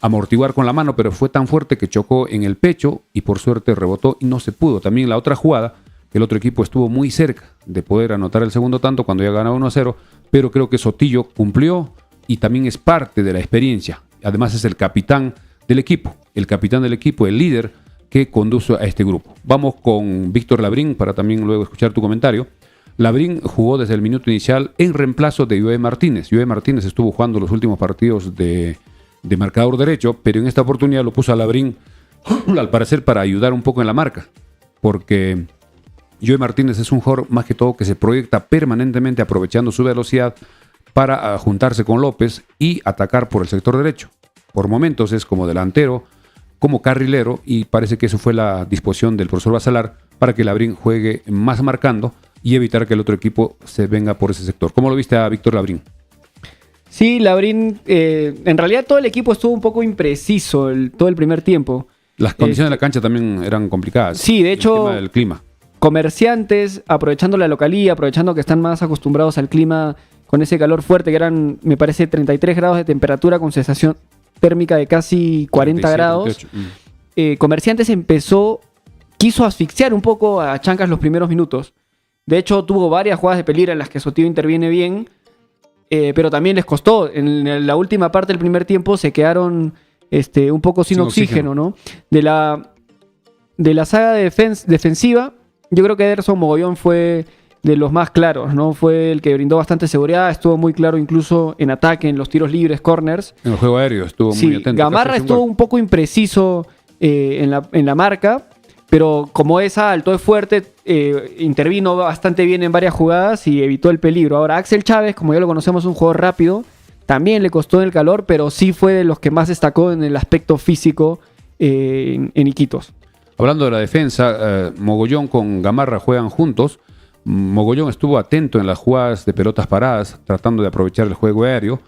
amortiguar con la mano, pero fue tan fuerte que chocó en el pecho y por suerte rebotó y no se pudo. También la otra jugada, el otro equipo estuvo muy cerca de poder anotar el segundo tanto cuando ya ganaba 1-0, pero creo que Sotillo cumplió y también es parte de la experiencia. Además es el capitán del equipo, el líder que conduce a este grupo. Vamos con Víctor Labrín para también luego escuchar tu comentario. Labrín jugó desde el minuto inicial en reemplazo de Joe Martínez. Joe Martínez estuvo jugando los últimos partidos de marcador derecho, pero en esta oportunidad lo puso a Labrín, al parecer para ayudar un poco en la marca, porque Joe Martínez es un jugador más que todo que se proyecta permanentemente aprovechando su velocidad para juntarse con López y atacar por el sector derecho. Por momentos es como delantero, como carrilero, y parece que eso fue la disposición del profesor Basalar para que Labrín juegue más marcando y evitar que el otro equipo se venga por ese sector. ¿Cómo lo viste a Víctor Labrín? Sí, Labrín, en realidad todo el equipo estuvo un poco impreciso todo el primer tiempo. Las condiciones de la cancha también eran complicadas. Sí, de hecho, el tema del clima. Comerciantes, aprovechando la localía, aprovechando que están más acostumbrados al clima con ese calor fuerte, que eran, me parece, 33 grados de temperatura con sensación térmica de casi 40 grados. Comerciantes quiso asfixiar un poco a Chancas los primeros minutos. De hecho, tuvo varias jugadas de peligro en las que Sotillo interviene bien, pero también les costó. En la última parte del primer tiempo se quedaron un poco sin oxígeno, ¿no? De la saga defensiva, yo creo que Ederson Mogollón fue de los más claros, ¿no? Fue el que brindó bastante seguridad, estuvo muy claro incluso en ataque, en los tiros libres, corners. En el juego aéreo estuvo muy atento. Gamarra estuvo un poco impreciso en la marca, pero como es alto, es fuerte, intervino bastante bien en varias jugadas y evitó el peligro. Ahora, Axel Chávez, como ya lo conocemos, es un jugador rápido, también le costó en el calor, pero sí fue de los que más destacó en el aspecto físico en Iquitos. Hablando de la defensa, Mogollón con Gamarra juegan juntos. Mogollón estuvo atento en las jugadas de pelotas paradas, tratando de aprovechar el juego aéreo.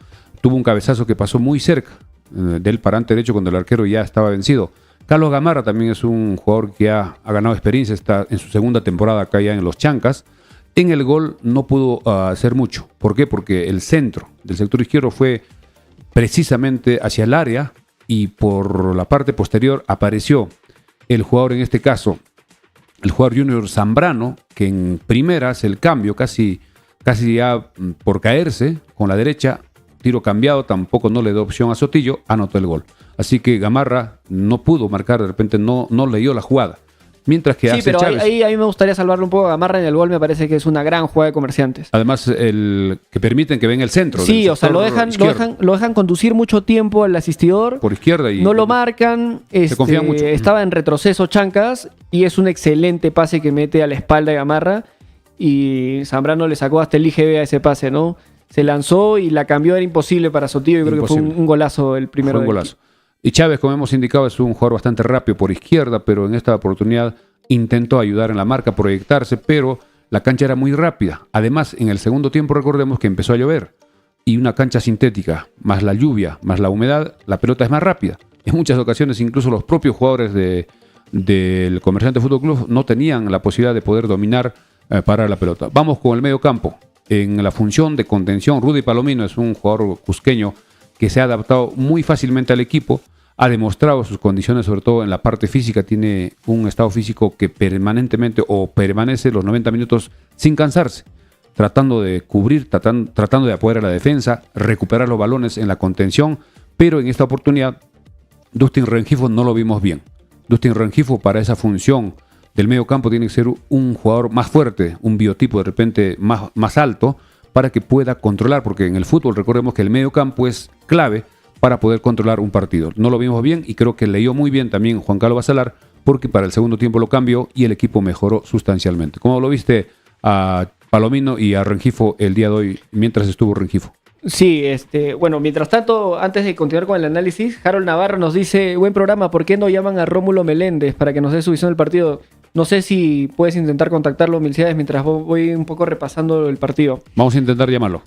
Tuvo un cabezazo que pasó muy cerca del parante derecho cuando el arquero ya estaba vencido. Carlos Gamarra también es un jugador que ha ganado experiencia, está en su segunda temporada acá ya en los Chancas. En el gol no pudo hacer mucho. ¿Por qué? Porque el centro del sector izquierdo fue precisamente hacia el área y por la parte posterior apareció el jugador, en este caso, el jugador Junior Zambrano, que en primera hace el cambio, casi ya por caerse con la derecha, tiro cambiado, tampoco no le dio opción a Sotillo, anotó el gol. Así que Gamarra no pudo marcar, de repente no leyó la jugada. Mientras que sí, pero Chávez, ahí a mí me gustaría salvarle un poco a Gamarra en el gol, me parece que es una gran jugada de Comerciantes. Además, el que permiten que venga el centro. Sí, o sea, lo dejan conducir mucho tiempo al asistidor. Por izquierda. Y no lo marcan. Se confían mucho. Estaba en retroceso Chancas y es un excelente pase que mete a la espalda de Gamarra. Y Zambrano le sacó hasta el IGB a ese pase, ¿no? Se lanzó y la cambió, era imposible para Sotillo. Yo creo que fue un golazo el primero. Fue un golazo. Y Chávez, como hemos indicado, es un jugador bastante rápido por izquierda, pero en esta oportunidad intentó ayudar en la marca, proyectarse, pero la cancha era muy rápida. Además, en el segundo tiempo recordemos que empezó a llover y una cancha sintética, más la lluvia, más la humedad, la pelota es más rápida. En muchas ocasiones incluso los propios jugadores del Comerciante Fútbol Club no tenían la posibilidad de poder dominar para la pelota. Vamos con el medio campo. En la función de contención, Rudy Palomino es un jugador cusqueño que se ha adaptado muy fácilmente al equipo, ha demostrado sus condiciones, sobre todo en la parte física, tiene un estado físico que permanentemente o permanece los 90 minutos sin cansarse, tratando de cubrir, tratando de apoyar a la defensa, recuperar los balones en la contención, pero en esta oportunidad Dustin Rengifo no lo vimos bien. Dustin Rengifo para esa función del medio campo tiene que ser un jugador más fuerte, un biotipo de repente más alto, para que pueda controlar, porque en el fútbol recordemos que el medio campo es clave para poder controlar un partido. No lo vimos bien y creo que leyó muy bien también Juan Carlos Basalar, porque para el segundo tiempo lo cambió y el equipo mejoró sustancialmente. ¿Cómo lo viste a Palomino y a Rengifo el día de hoy, mientras estuvo Rengifo? Sí, bueno, mientras tanto, antes de continuar con el análisis, Harold Navarro nos dice, buen programa, ¿por qué no llaman a Rómulo Meléndez para que nos dé su visión del partido? No sé si puedes intentar contactarlo, Milciades, mientras voy un poco repasando el partido. Vamos a intentar llamarlo.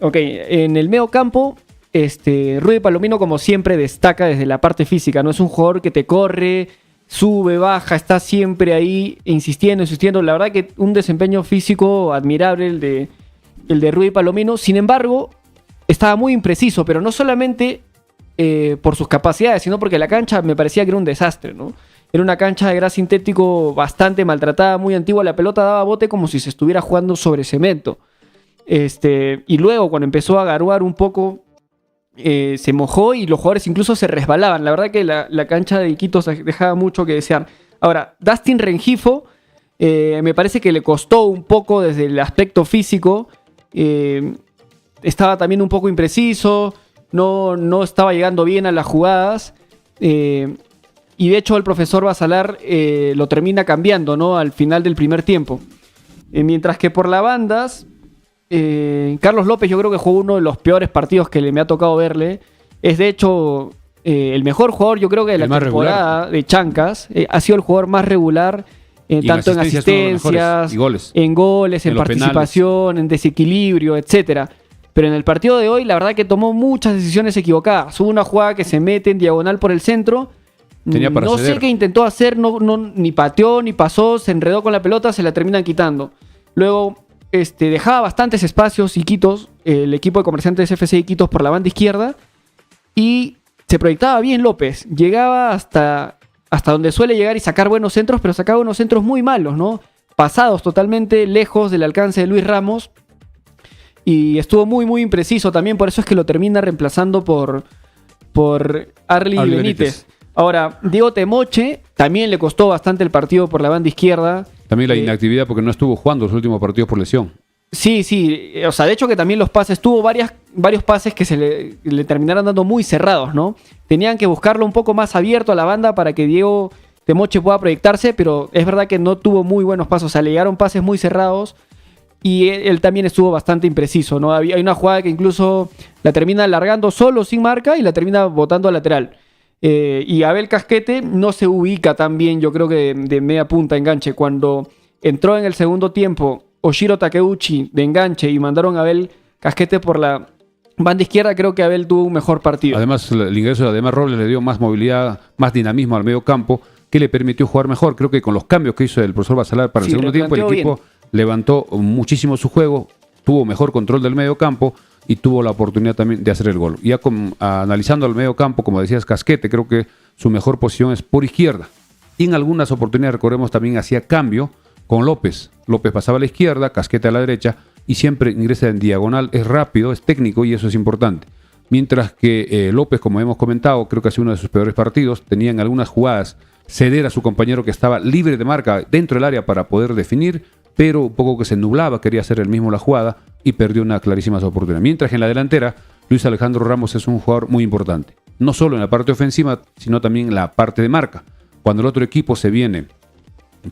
Ok, en el medio campo, Rudy Palomino, como siempre, destaca desde la parte física, ¿no? Es un jugador que te corre, sube, baja, está siempre ahí insistiendo. La verdad que un desempeño físico admirable el de Rudy Palomino. Sin embargo, estaba muy impreciso, pero no solamente por sus capacidades, sino porque la cancha me parecía que era un desastre, ¿no? Era una cancha de gras sintético bastante maltratada, muy antigua. La pelota daba bote como si se estuviera jugando sobre cemento. Y luego, cuando empezó a garuar un poco, se mojó y los jugadores incluso se resbalaban. La verdad que la cancha de Iquitos dejaba mucho que desear. Ahora, Dustin Rengifo me parece que le costó un poco desde el aspecto físico. Estaba también un poco impreciso, no estaba llegando bien a las jugadas. Y de hecho el profesor Basalar lo termina cambiando, ¿no? Al final del primer tiempo. Mientras que por las bandas, Carlos López yo creo que jugó uno de los peores partidos que me ha tocado verle. Es de hecho el mejor jugador yo creo que de la temporada regular de Chancas. Ha sido el jugador más regular, tanto en asistencias, en goles, en participación, penales, en desequilibrio, etcétera. Pero en el partido de hoy la verdad que tomó muchas decisiones equivocadas. Hubo una jugada que se mete en diagonal por el centro. No sé qué intentó hacer, ni pateó, ni pasó, se enredó con la pelota, se la terminan quitando. Luego dejaba bastantes espacios Iquitos, el equipo de Comerciantes FC Iquitos por la banda izquierda, y se proyectaba bien López. Llegaba hasta donde suele llegar y sacar buenos centros, pero sacaba unos centros muy malos, ¿no? Pasados totalmente lejos del alcance de Luis Ramos. Y estuvo muy, muy impreciso también. Por eso es que lo termina reemplazando por Arly Benítez. Ahora, Diego Temoche también le costó bastante el partido por la banda izquierda. También la inactividad porque no estuvo jugando los últimos partidos por lesión. Sí. O sea, de hecho que también los pases, tuvo varios pases que le terminaron dando muy cerrados, ¿no? Tenían que buscarlo un poco más abierto a la banda para que Diego Temoche pueda proyectarse, pero es verdad que no tuvo muy buenos pasos. O sea, le llegaron pases muy cerrados y él también estuvo bastante impreciso, ¿no? Hay una jugada que incluso la termina alargando solo, sin marca, y la termina botando a lateral. Y Abel Casquete no se ubica tan bien, yo creo que de media punta enganche. Cuando entró en el segundo tiempo Oshiro Takeuchi de enganche y mandaron a Abel Casquete por la banda izquierda, creo que Abel tuvo un mejor partido. Además, el ingreso de Ademar Robles le dio más movilidad, más dinamismo al medio campo, que le permitió jugar mejor. Creo que con los cambios que hizo el profesor Basalar para el segundo tiempo, el equipo levantó muchísimo su juego, tuvo mejor control del medio campo y tuvo la oportunidad también de hacer el gol. Ya analizando el medio campo, como decías, Casquete, creo que su mejor posición es por izquierda. Y en algunas oportunidades, recordemos, también hacía cambio con López. López pasaba a la izquierda, Casquete a la derecha y siempre ingresa en diagonal. Es rápido, es técnico y eso es importante. Mientras que López, como hemos comentado, creo que ha sido uno de sus peores partidos. Tenía en algunas jugadas ceder a su compañero que estaba libre de marca dentro del área para poder definir, pero un poco que se nublaba, quería hacer él mismo la jugada y perdió una clarísima oportunidad. Mientras que en la delantera, Luis Alejandro Ramos es un jugador muy importante. No solo en la parte ofensiva, sino también en la parte de marca. Cuando el otro equipo se viene,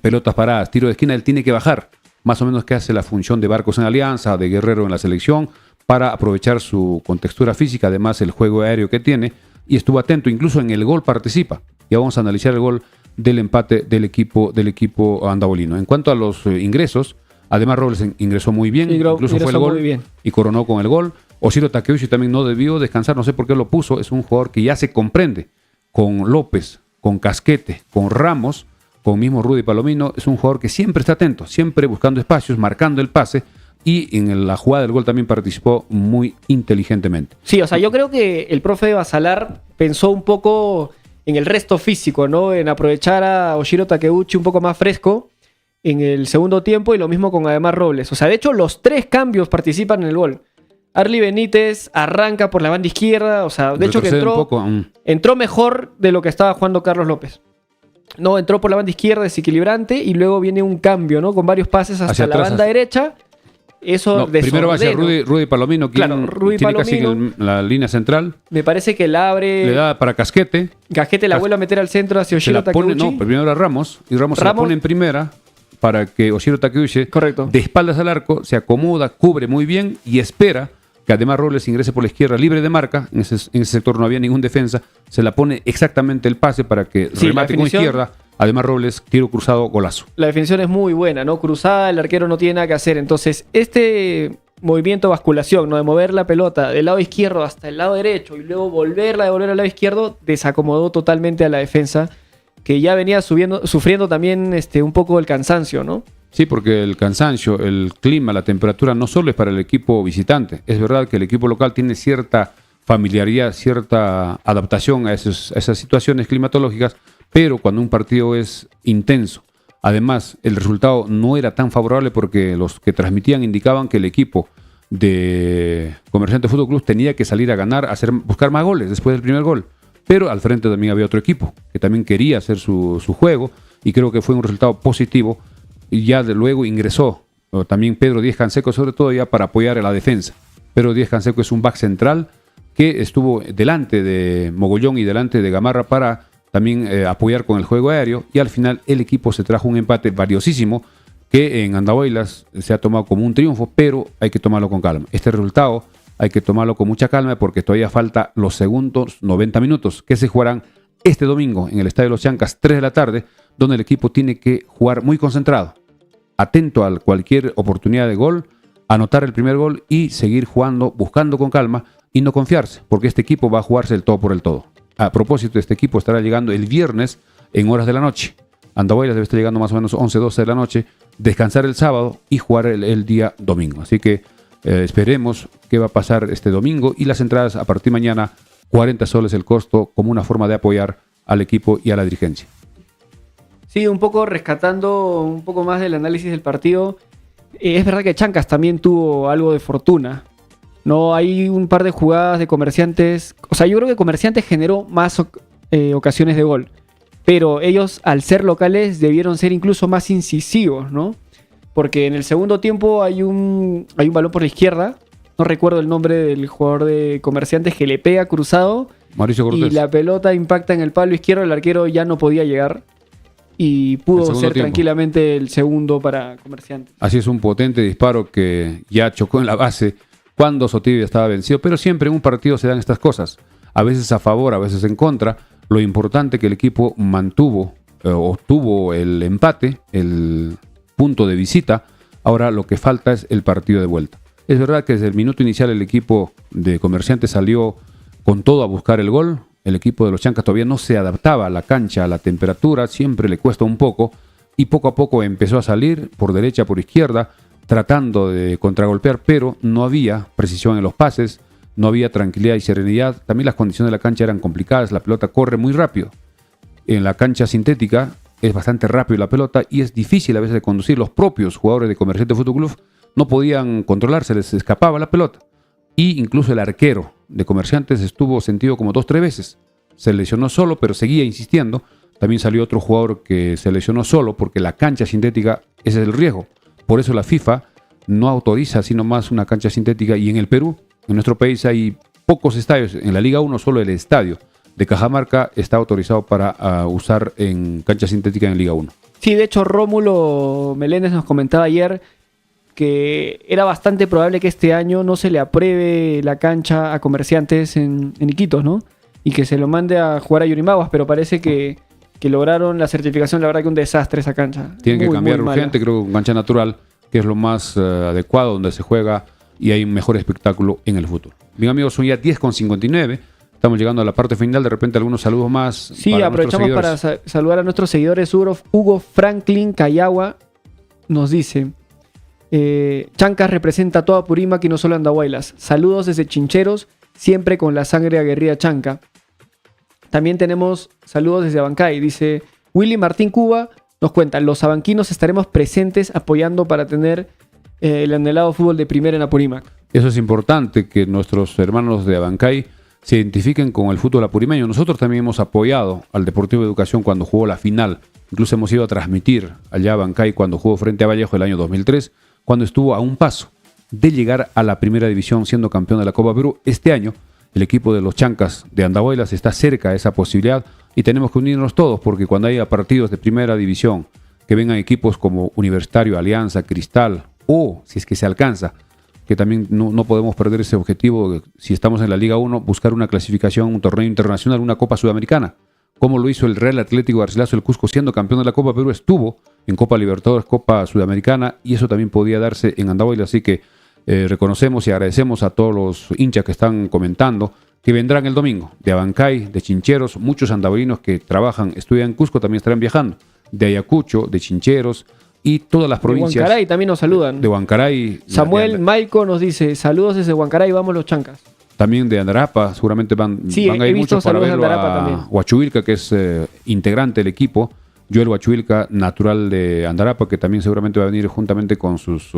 pelotas paradas, tiro de esquina, él tiene que bajar. Más o menos que hace la función de Barcos en Alianza, de Guerrero en la selección, para aprovechar su contextura física, además el juego aéreo que tiene, y estuvo atento, incluso en el gol participa. Ya vamos a analizar el gol del empate del equipo andabolino. En cuanto a los ingresos, además Robles ingresó muy bien, incluso fue el gol y coronó con el gol. Oshiro Takeuchi también no debió descansar, no sé por qué lo puso, es un jugador que ya se comprende con López, con Casquete, con Ramos, con mismo Rudy Palomino. Es un jugador que siempre está atento, siempre buscando espacios, marcando el pase, y en la jugada del gol también participó muy inteligentemente. Sí, o sea, yo creo que el profe Basalar pensó un poco en el resto físico, ¿no? En aprovechar a Oshiro Takeuchi un poco más fresco en el segundo tiempo, y lo mismo con Ademar Robles. O sea, de hecho, los tres cambios participan en el gol. Arly Benítez arranca por la banda izquierda, o sea, de hecho que entró mejor de lo que estaba jugando Carlos López. No, entró por la banda izquierda desequilibrante y luego viene un cambio, ¿no? Con varios pases hasta la banda derecha. Eso primero va a ser Rudy Palomino, quien tiene casi la línea central. Me parece que la abre. Le da para Casquete. Casquete la vuelve a meter al centro hacia Oshiro Takeuchi. Primero era Ramos, y Ramos se la pone en primera para que Oshiro Takeuchi, de espaldas al arco, se acomoda, cubre muy bien y espera que además Robles ingrese por la izquierda libre de marca. En ese sector no había ningún defensa. Se la pone exactamente el pase para que remate con izquierda. Además Robles, tiro cruzado, golazo. La definición es muy buena, ¿no? Cruzada, el arquero no tiene nada que hacer. Entonces, este movimiento de basculación, ¿no? De mover la pelota del lado izquierdo hasta el lado derecho y luego volverla a devolver al lado izquierdo, desacomodó totalmente a la defensa, que ya venía sufriendo también un poco el cansancio, ¿no? Sí, porque el cansancio, el clima, la temperatura no solo es para el equipo visitante. Es verdad que el equipo local tiene cierta familiaridad, cierta adaptación a esas situaciones climatológicas, pero cuando un partido es intenso, además el resultado no era tan favorable porque los que transmitían indicaban que el equipo de Comerciante Fútbol Club tenía que salir a ganar, buscar más goles después del primer gol. Pero al frente también había otro equipo que también quería hacer su juego, y creo que fue un resultado positivo. Y ya de luego ingresó también Pedro Díez Canseco, sobre todo ya para apoyar a la defensa. Pedro Díez Canseco es un back central que estuvo delante de Mogollón y delante de Gamarra para también apoyar con el juego aéreo, y al final el equipo se trajo un empate valiosísimo que en Andahuaylas se ha tomado como un triunfo, pero hay que tomarlo con calma. Este resultado hay que tomarlo con mucha calma porque todavía falta los segundos 90 minutos que se jugarán este domingo en el Estadio Los Chancas, 3 de la tarde, donde el equipo tiene que jugar muy concentrado, atento a cualquier oportunidad de gol, anotar el primer gol y seguir jugando, buscando con calma y no confiarse, porque este equipo va a jugarse el todo por el todo. A propósito, este equipo estará llegando el viernes en horas de la noche. Andahuaylas debe estar llegando más o menos 11, 12 de la noche, descansar el sábado y jugar el día domingo. Así que esperemos qué va a pasar este domingo, y las entradas a partir de mañana 40 soles el costo como una forma de apoyar al equipo y a la dirigencia. Sí, un poco rescatando un poco más del análisis del partido. Es verdad que Chancas también tuvo algo de fortuna. No, hay un par de jugadas de Comerciantes. O sea, yo creo que Comerciantes generó más ocasiones de gol. Pero ellos, al ser locales, debieron ser incluso más incisivos, ¿no? Porque en el segundo tiempo hay un balón por la izquierda. No recuerdo el nombre del jugador de Comerciantes que le pega cruzado. Mauricio Cortés. Y la pelota impacta en el palo izquierdo. El arquero ya no podía llegar. Y pudo ser tranquilamente el segundo para Comerciantes. Así es, un potente disparo que ya chocó en la base cuando Sotillo estaba vencido. Pero siempre en un partido se dan estas cosas. A veces a favor, a veces en contra. Lo importante que el equipo obtuvo el empate, el punto de visita. Ahora lo que falta es el partido de vuelta. Es verdad que desde el minuto inicial el equipo de Comerciantes salió con todo a buscar el gol. El equipo de los Chancas todavía no se adaptaba a la cancha, a la temperatura, siempre le cuesta un poco. Y poco a poco empezó a salir por derecha, por izquierda, tratando de contragolpear, pero no había precisión en los pases, no había tranquilidad y serenidad. También las condiciones de la cancha eran complicadas, la pelota corre muy rápido. En la cancha sintética es bastante rápido la pelota y es difícil a veces de conducir. Los propios jugadores de Comerciantes Fútbol Club no podían controlarse, les escapaba la pelota. Y incluso el arquero de Comerciantes estuvo sentido como 2-3 veces. Se lesionó solo, pero seguía insistiendo. También salió otro jugador que se lesionó solo porque la cancha sintética, ese es el riesgo. Por eso la FIFA no autoriza sino más una cancha sintética. Y en el Perú, en nuestro país, hay pocos estadios. En la Liga 1 solo el estadio de Cajamarca está autorizado para usar en cancha sintética en Liga 1. Sí, de hecho Rómulo Meléndez nos comentaba ayer que era bastante probable que este año no se le apruebe la cancha a Comerciantes en Iquitos, ¿no? Y que se lo mande a jugar a Yurimaguas, pero parece que lograron la certificación. La verdad que un desastre esa cancha. Tienen que cambiar urgente, creo que con cancha natural, que es lo más adecuado, donde se juega y hay un mejor espectáculo en el futuro. Bien amigos, son ya 10:59. Estamos llegando a la parte final. De repente algunos saludos más. Sí, aprovechamos para saludar a nuestros seguidores. Hugo Franklin Cayagua nos dice: Chancas representa a toda Purímac y no solo Andahuaylas. Saludos desde Chincheros, siempre con la sangre aguerrida chanca. También tenemos saludos desde Abancay. Dice Willy Martín Cuba, nos cuenta: los abanquinos estaremos presentes apoyando para tener el anhelado fútbol de primera en Apurímac. Eso es importante, que nuestros hermanos de Abancay se identifiquen con el fútbol apurimeño. Nosotros también hemos apoyado al Deportivo Educación cuando jugó la final. Incluso hemos ido a transmitir allá a Abancay cuando jugó frente a Vallejo el año 2003, cuando estuvo a un paso de llegar a la primera división siendo campeón de la Copa Perú. Este año el equipo de los Chancas de Andahuaylas está cerca de esa posibilidad y tenemos que unirnos todos, porque cuando haya partidos de primera división, que vengan equipos como Universitario, Alianza, Cristal, o si es que se alcanza, que también no podemos perder ese objetivo, si estamos en la Liga 1, buscar una clasificación, un torneo internacional, una Copa Sudamericana, como lo hizo el Real Atlético Garcilaso del Cusco siendo campeón de la Copa Perú. Estuvo en Copa Libertadores, Copa Sudamericana, y eso también podía darse en Andahuaylas. Así que reconocemos y agradecemos a todos los hinchas que están comentando que vendrán el domingo, de Abancay, de Chincheros. Muchos andahuaylinos que trabajan, estudian en Cusco también estarán viajando, de Ayacucho, de Chincheros y todas las provincias. De Huancaray también nos saludan. De Huancaray. Samuel Maico nos dice: saludos desde Huancaray, vamos los Chancas. También de Andarapa, seguramente van a ir muchos para verlo a Huachuvilca, que es integrante del equipo. Joel Huachuvilca, natural de Andarapa, que también seguramente va a venir juntamente con sus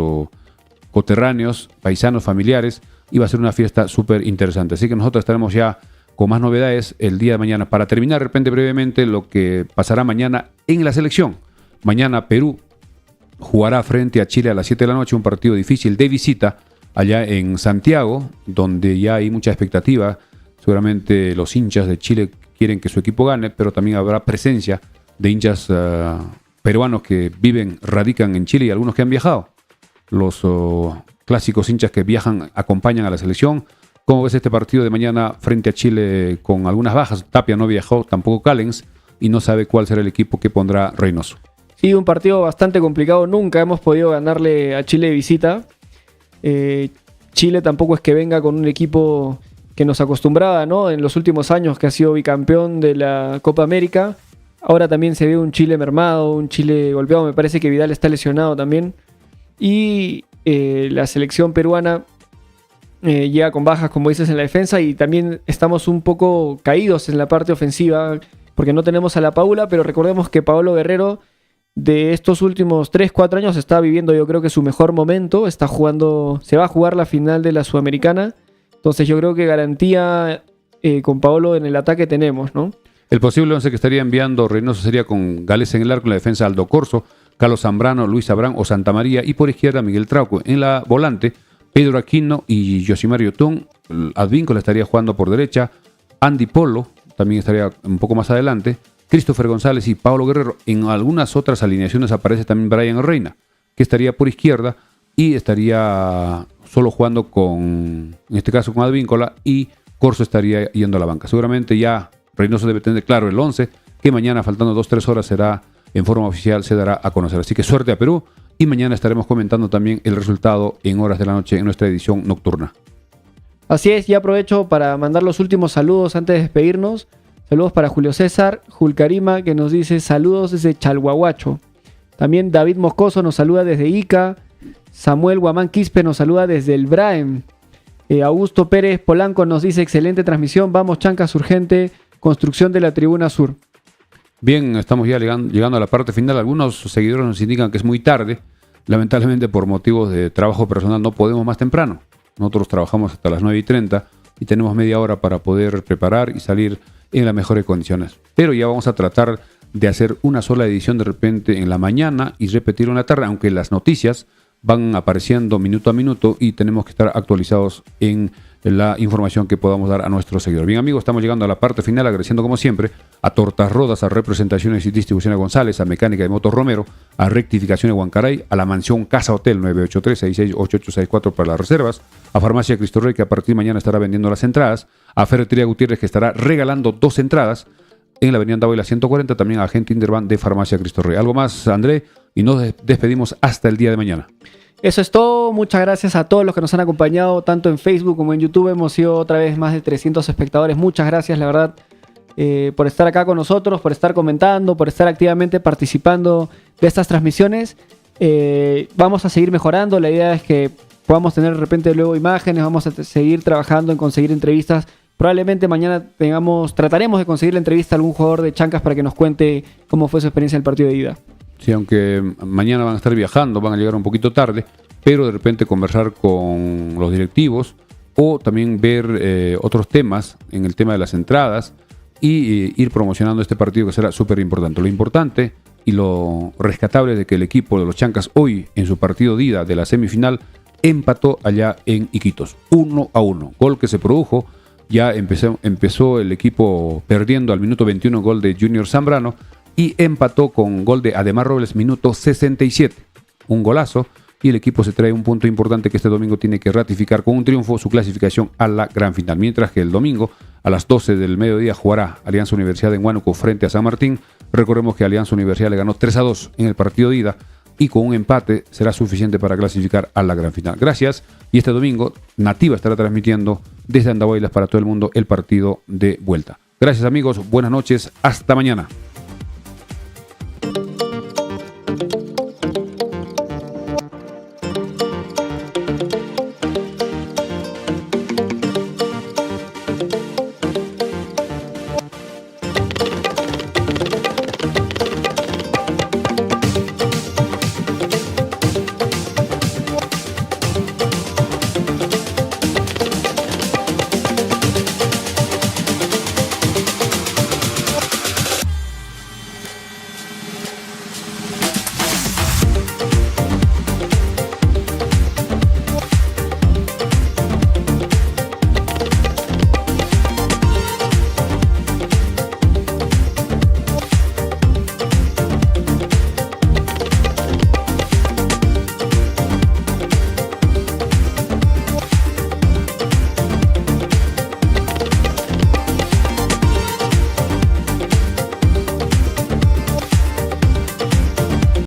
coterráneos, paisanos, familiares, y va a ser una fiesta súper interesante. Así que nosotros estaremos ya con más novedades el día de mañana. Para terminar, de repente, brevemente, lo que pasará mañana en la selección. Mañana Perú jugará frente a Chile a las 7 de la noche, un partido difícil de visita allá en Santiago, donde ya hay mucha expectativa. Seguramente los hinchas de Chile quieren que su equipo gane, pero también habrá presencia de hinchas peruanos que radican en Chile y algunos que han viajado. Los clásicos hinchas que viajan acompañan a la selección. ¿Cómo ves este partido de mañana frente a Chile con algunas bajas? Tapia no viajó, tampoco Callens, y no sabe cuál será el equipo que pondrá Reynoso. Sí, un partido bastante complicado. Nunca hemos podido ganarle a Chile de visita. Chile tampoco es que venga con un equipo que nos acostumbraba, ¿no? En los últimos años, que ha sido bicampeón de la Copa América. Ahora también se ve un Chile mermado, un Chile golpeado. Me parece que Vidal está lesionado también. Y la selección peruana llega con bajas, como dices, en la defensa, y también estamos un poco caídos en la parte ofensiva porque no tenemos a la Paula, pero recordemos que Paolo Guerrero de estos últimos 3-4 años está viviendo, yo creo que su mejor momento, se va a jugar la final de la Sudamericana, entonces yo creo que garantía con Paolo en el ataque tenemos, ¿no? El posible 11 que estaría enviando Reynoso sería con Gales en el arco, en la defensa Aldo Corso, Carlos Zambrano, Luis Abrán o Santa María, y por izquierda Miguel Trauco. En la volante, Pedro Aquino y Yosimar Yotún. Advíncula estaría jugando por derecha, Andy Polo también estaría un poco más adelante, Christopher González y Paulo Guerrero. En algunas otras alineaciones aparece también Brian Reina, que estaría por izquierda y estaría solo jugando en este caso con Advíncula, y Corso estaría yendo a la banca. Seguramente ya Reynoso debe tener claro el 11, que mañana, faltando 2-3 horas, será en forma oficial, se dará a conocer. Así que suerte a Perú, y mañana estaremos comentando también el resultado en horas de la noche en nuestra edición nocturna. Así es, y aprovecho para mandar los últimos saludos antes de despedirnos. Saludos para Julio César Julcarima, que nos dice saludos desde Chalhuahuacho. También David Moscoso nos saluda desde Ica. Samuel Guamán Quispe nos saluda desde el Braem. Augusto Pérez Polanco nos dice excelente transmisión. Vamos Chancas, urgente construcción de la tribuna sur. Bien, estamos ya llegando a la parte final. Algunos seguidores nos indican que es muy tarde. Lamentablemente, por motivos de trabajo personal, no podemos más temprano. Nosotros trabajamos hasta las 9:30 y tenemos media hora para poder preparar y salir en las mejores condiciones. Pero ya vamos a tratar de hacer una sola edición de repente en la mañana y repetir en la tarde, aunque las noticias van apareciendo minuto a minuto y tenemos que estar actualizados en la información que podamos dar a nuestros seguidores. Bien, amigos, estamos llegando a la parte final, agradeciendo como siempre a Tortas Rodas, a Representaciones y Distribuciones González, a Mecánica de Motos Romero, a Rectificaciones Huancaray, a la Mansión Casa Hotel 983-668864 para las reservas, a Farmacia Cristo Rey, que a partir de mañana estará vendiendo las entradas, a Ferretería Gutiérrez, que estará regalando 2 entradas en la avenida Andahuaylas 140, también a Agente Indervan de Farmacia Cristo Rey. ¿Algo más, André? Y nos despedimos hasta el día de mañana. Eso es todo. Muchas gracias a todos los que nos han acompañado, tanto en Facebook como en YouTube. Hemos sido otra vez más de 300 espectadores. Muchas gracias, la verdad, por estar acá con nosotros, por estar comentando, por estar activamente participando de estas transmisiones. Vamos a seguir mejorando. La idea es que podamos tener de repente luego imágenes. Vamos a seguir trabajando en conseguir entrevistas. Probablemente mañana trataremos de conseguir la entrevista a algún jugador de Chancas para que nos cuente cómo fue su experiencia en el partido de ida. Sí, aunque mañana van a estar viajando, van a llegar un poquito tarde, pero de repente conversar con los directivos o también ver otros temas en el tema de las entradas y ir promocionando este partido, que será súper importante. Lo importante y lo rescatable es de que el equipo de los Chancas hoy en su partido de ida de la semifinal empató allá en Iquitos, 1-1, gol que se produjo. Ya empezó el equipo perdiendo al minuto 21, gol de Junior Zambrano, y empató con gol de Ademar Robles, minuto 67. Un golazo, y el equipo se trae un punto importante que este domingo tiene que ratificar con un triunfo su clasificación a la gran final. Mientras que el domingo a las 12 del mediodía jugará Alianza Universidad en Huánuco frente a San Martín. Recordemos que Alianza Universidad le ganó 3-2 en el partido de ida, y con un empate será suficiente para clasificar a la gran final. Gracias, y este domingo Nativa estará transmitiendo desde Andahuaylas para todo el mundo el partido de vuelta. Gracias, amigos, buenas noches, hasta mañana.